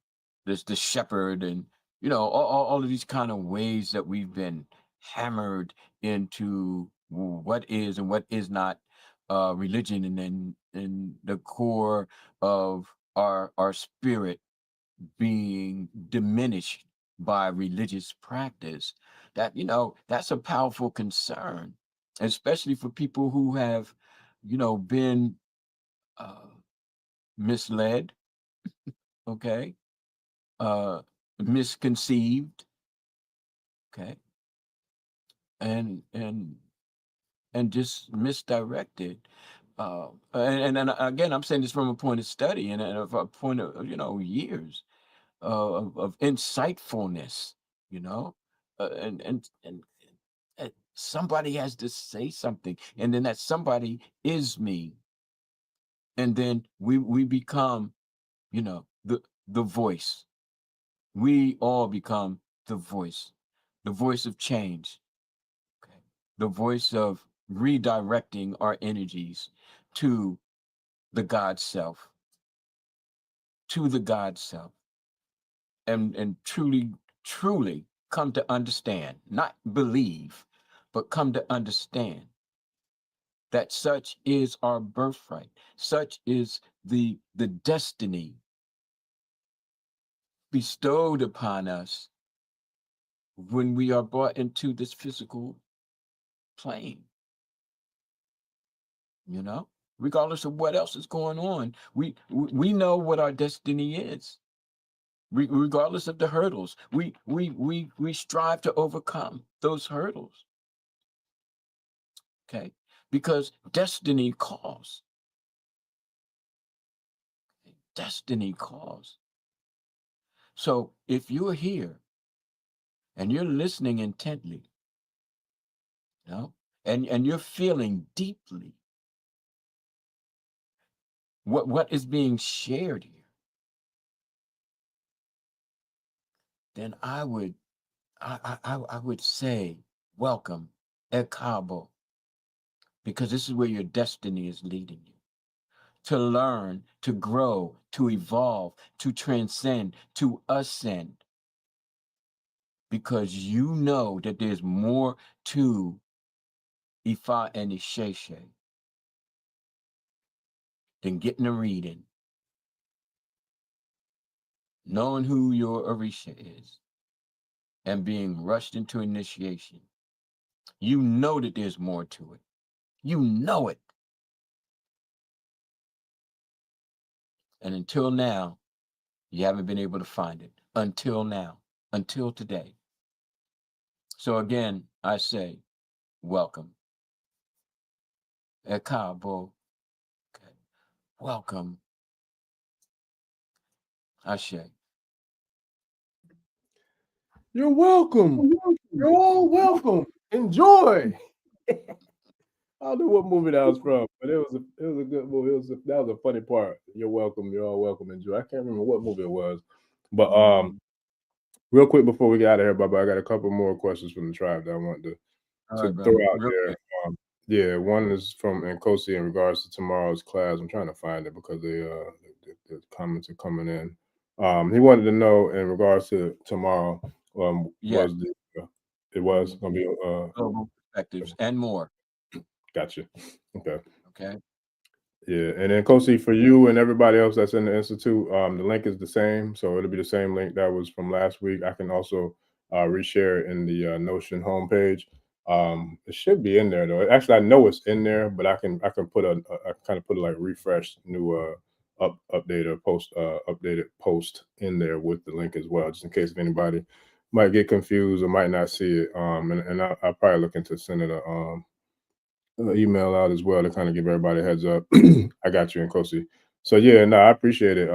shepherd, and all of these kind of ways that we've been hammered into what is and what is not religion, and then in the core of our spirit being diminished by religious practice. That's a powerful concern, especially for people who have been misled, okay, uh misconceived, okay, and just misdirected. And again, I'm saying this from a point of study, and a point of years of insightfulness, you know, and somebody has to say something, and then that somebody is me, and then we become, the voice. We all become the voice of change, okay, the voice of redirecting our energies to the God self, to the God self, and truly come to understand, not believe, but come to understand that such is our birthright, such is the destiny bestowed upon us when we are brought into this physical plane, regardless of what else is going on. We know what our destiny is. Regardless of the hurdles, we strive to overcome those hurdles, okay? Because destiny calls. Destiny calls. So if you're here and you're listening intently, and you're feeling deeply what is being shared here, then I would say welcome, Ekabo, because this is where your destiny is leading you. To learn, to grow, to evolve, to transcend, to ascend. Because you know that there's more to Ifa and Isheshe than getting a reading, knowing who your Orisha is, and being rushed into initiation. You know that there's more to it. You know it. And until now, you haven't been able to find it. Until now, until today. So again, I say, welcome. Ekabo. Okay. Welcome. Ashe. You're welcome. You're all welcome. Enjoy. don't know what movie that was from, but it was a good movie. That was a funny part. You're welcome. You're all welcome. Enjoy. I can't remember what movie it was, but real quick before we get out of here, Baba, I got a couple more questions from the tribe that I want to throw out there. Yeah, one is from Nkosi in regards to tomorrow's class. I'm trying to find it because the comments are coming in. He wanted to know in regards to tomorrow. Yeah. It was gonna be global perspectives and more. Gotcha. Okay. Okay. Yeah, and then Kosi, for you and everybody else that's in the institute, the link is the same, so it'll be the same link that was from last week. I can also reshare it in the Notion homepage. It should be in there though. Actually, I know it's in there, but I can put I kind of put a like refresh new updated post in there with the link as well, just in case if anybody might get confused or might not see it. And I'll probably look into sending a email out as well to kind of give everybody a heads up. I got you in Kosi. So yeah, no, I appreciate it.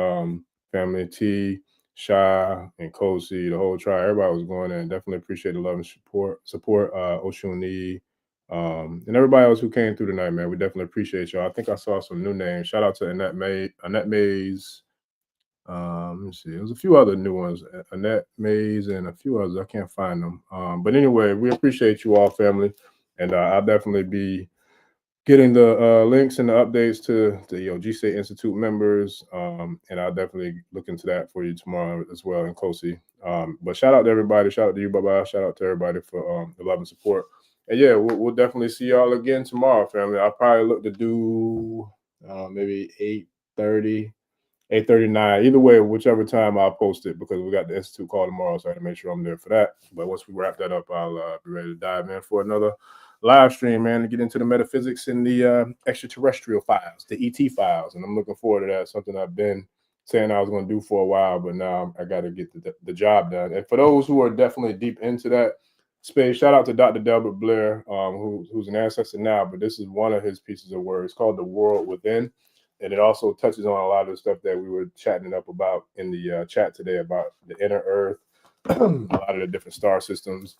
Family T, Shy, and Kosi, the whole tribe, everybody was going in. Definitely appreciate the love and support. Oshuni, and everybody else who came through tonight, man. We definitely appreciate y'all. I think I saw some new names. Shout out to Annette Mays. Let me see. There's a few other new ones. Annette Mays and a few others. I can't find them. But anyway, we appreciate you all, family. And I'll definitely be getting the links and the updates to the G-State Institute members. And I'll definitely look into that for you tomorrow as well in Kosi. But shout out to everybody. Shout out to you, Bye-bye. Shout out to everybody for the love and support. And yeah, we'll definitely see y'all again tomorrow, family. I'll probably look to do maybe 8:30. 8:39. Either way, whichever time I'll post it because we got the Institute call tomorrow, so I have to make sure I'm there for that. But once we wrap that up, I'll be ready to dive in for another live stream, man, to get into the metaphysics and the extraterrestrial files, the ET files. And I'm looking forward to that. Something I've been saying I was going to do for a while, but now I got to get the job done. And for those who are definitely deep into that space, shout out to Dr. Delbert Blair, who's an ancestor now, but this is one of his pieces of work. It's called The World Within. And it also touches on a lot of the stuff that we were chatting up about in the chat today about the inner Earth, a lot of the different star systems,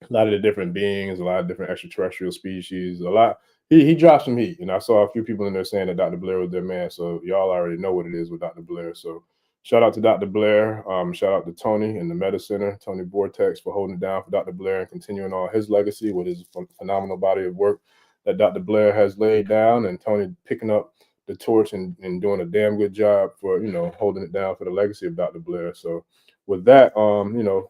a lot of the different beings, a lot of different extraterrestrial species, a lot. He dropped some heat, and I saw a few people in there saying that Dr. Blair was their man. So y'all already know what it is with Dr. Blair. So shout out to Dr. Blair. Shout out to Tony and the Meta Center, Tony Vortex, for holding it down for Dr. Blair and continuing on his legacy with his phenomenal body of work that Dr. Blair has laid down, and Tony picking up the torch and doing a damn good job for, holding it down for the legacy of Dr. Blair. So with that,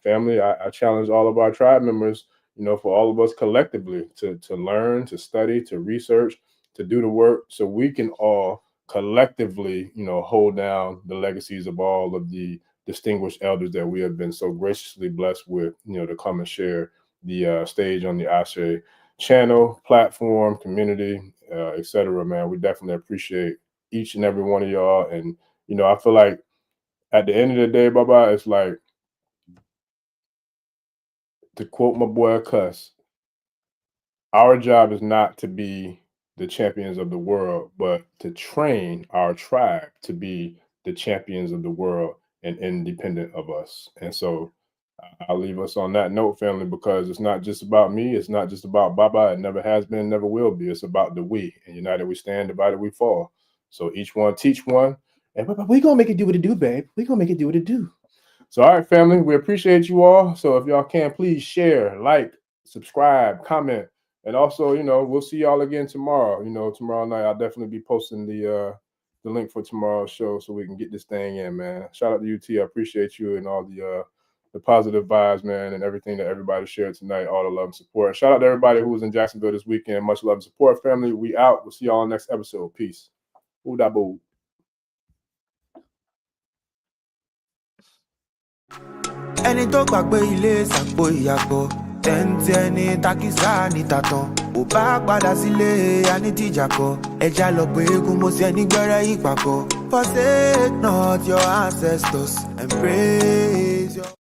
family, I challenge all of our tribe members, for all of us collectively to learn, to study, to research, to do the work so we can all collectively, hold down the legacies of all of the distinguished elders that we have been so graciously blessed with, to come and share the stage on the Ashe channel, platform, community, etc. Man, we definitely appreciate each and every one of y'all. And I feel like at the end of the day, Baba, it's like, to quote my boy Cuss, our job is not to be the champions of the world, but to train our tribe to be the champions of the world and independent of us. And so I'll leave us on that note, family, because it's not just about me. It's not just about Baba. It never has been, never will be. It's about the we. And united we stand, divided we fall. So each one teach one. And we're going to make it do what it do, babe. We're going to make it do what it do. So, all right, family, we appreciate you all. So if y'all can, please share, like, subscribe, comment. And also, we'll see y'all again tomorrow. Tomorrow night, I'll definitely be posting the link for tomorrow's show so we can get this thing in, man. Shout out to UT. I appreciate you and all the positive vibes, man, and everything that everybody shared tonight, all the love and support. Shout out to everybody who was in Jacksonville this weekend. Much love and support, family. We out. We'll see y'all on the next episode. Peace. Ooh-da-boo. Ẹni tó gbàgbé ilé sàpò ìyàgbọ́ tẹ́ǹtì ẹni takísà ní tàtàn ò bá padà sílé anítìjàkọ ẹja lọ pé eégún mo sí ẹni gbẹ́rẹ́ ìpàkọ́. Forsake not your ancestors and praise your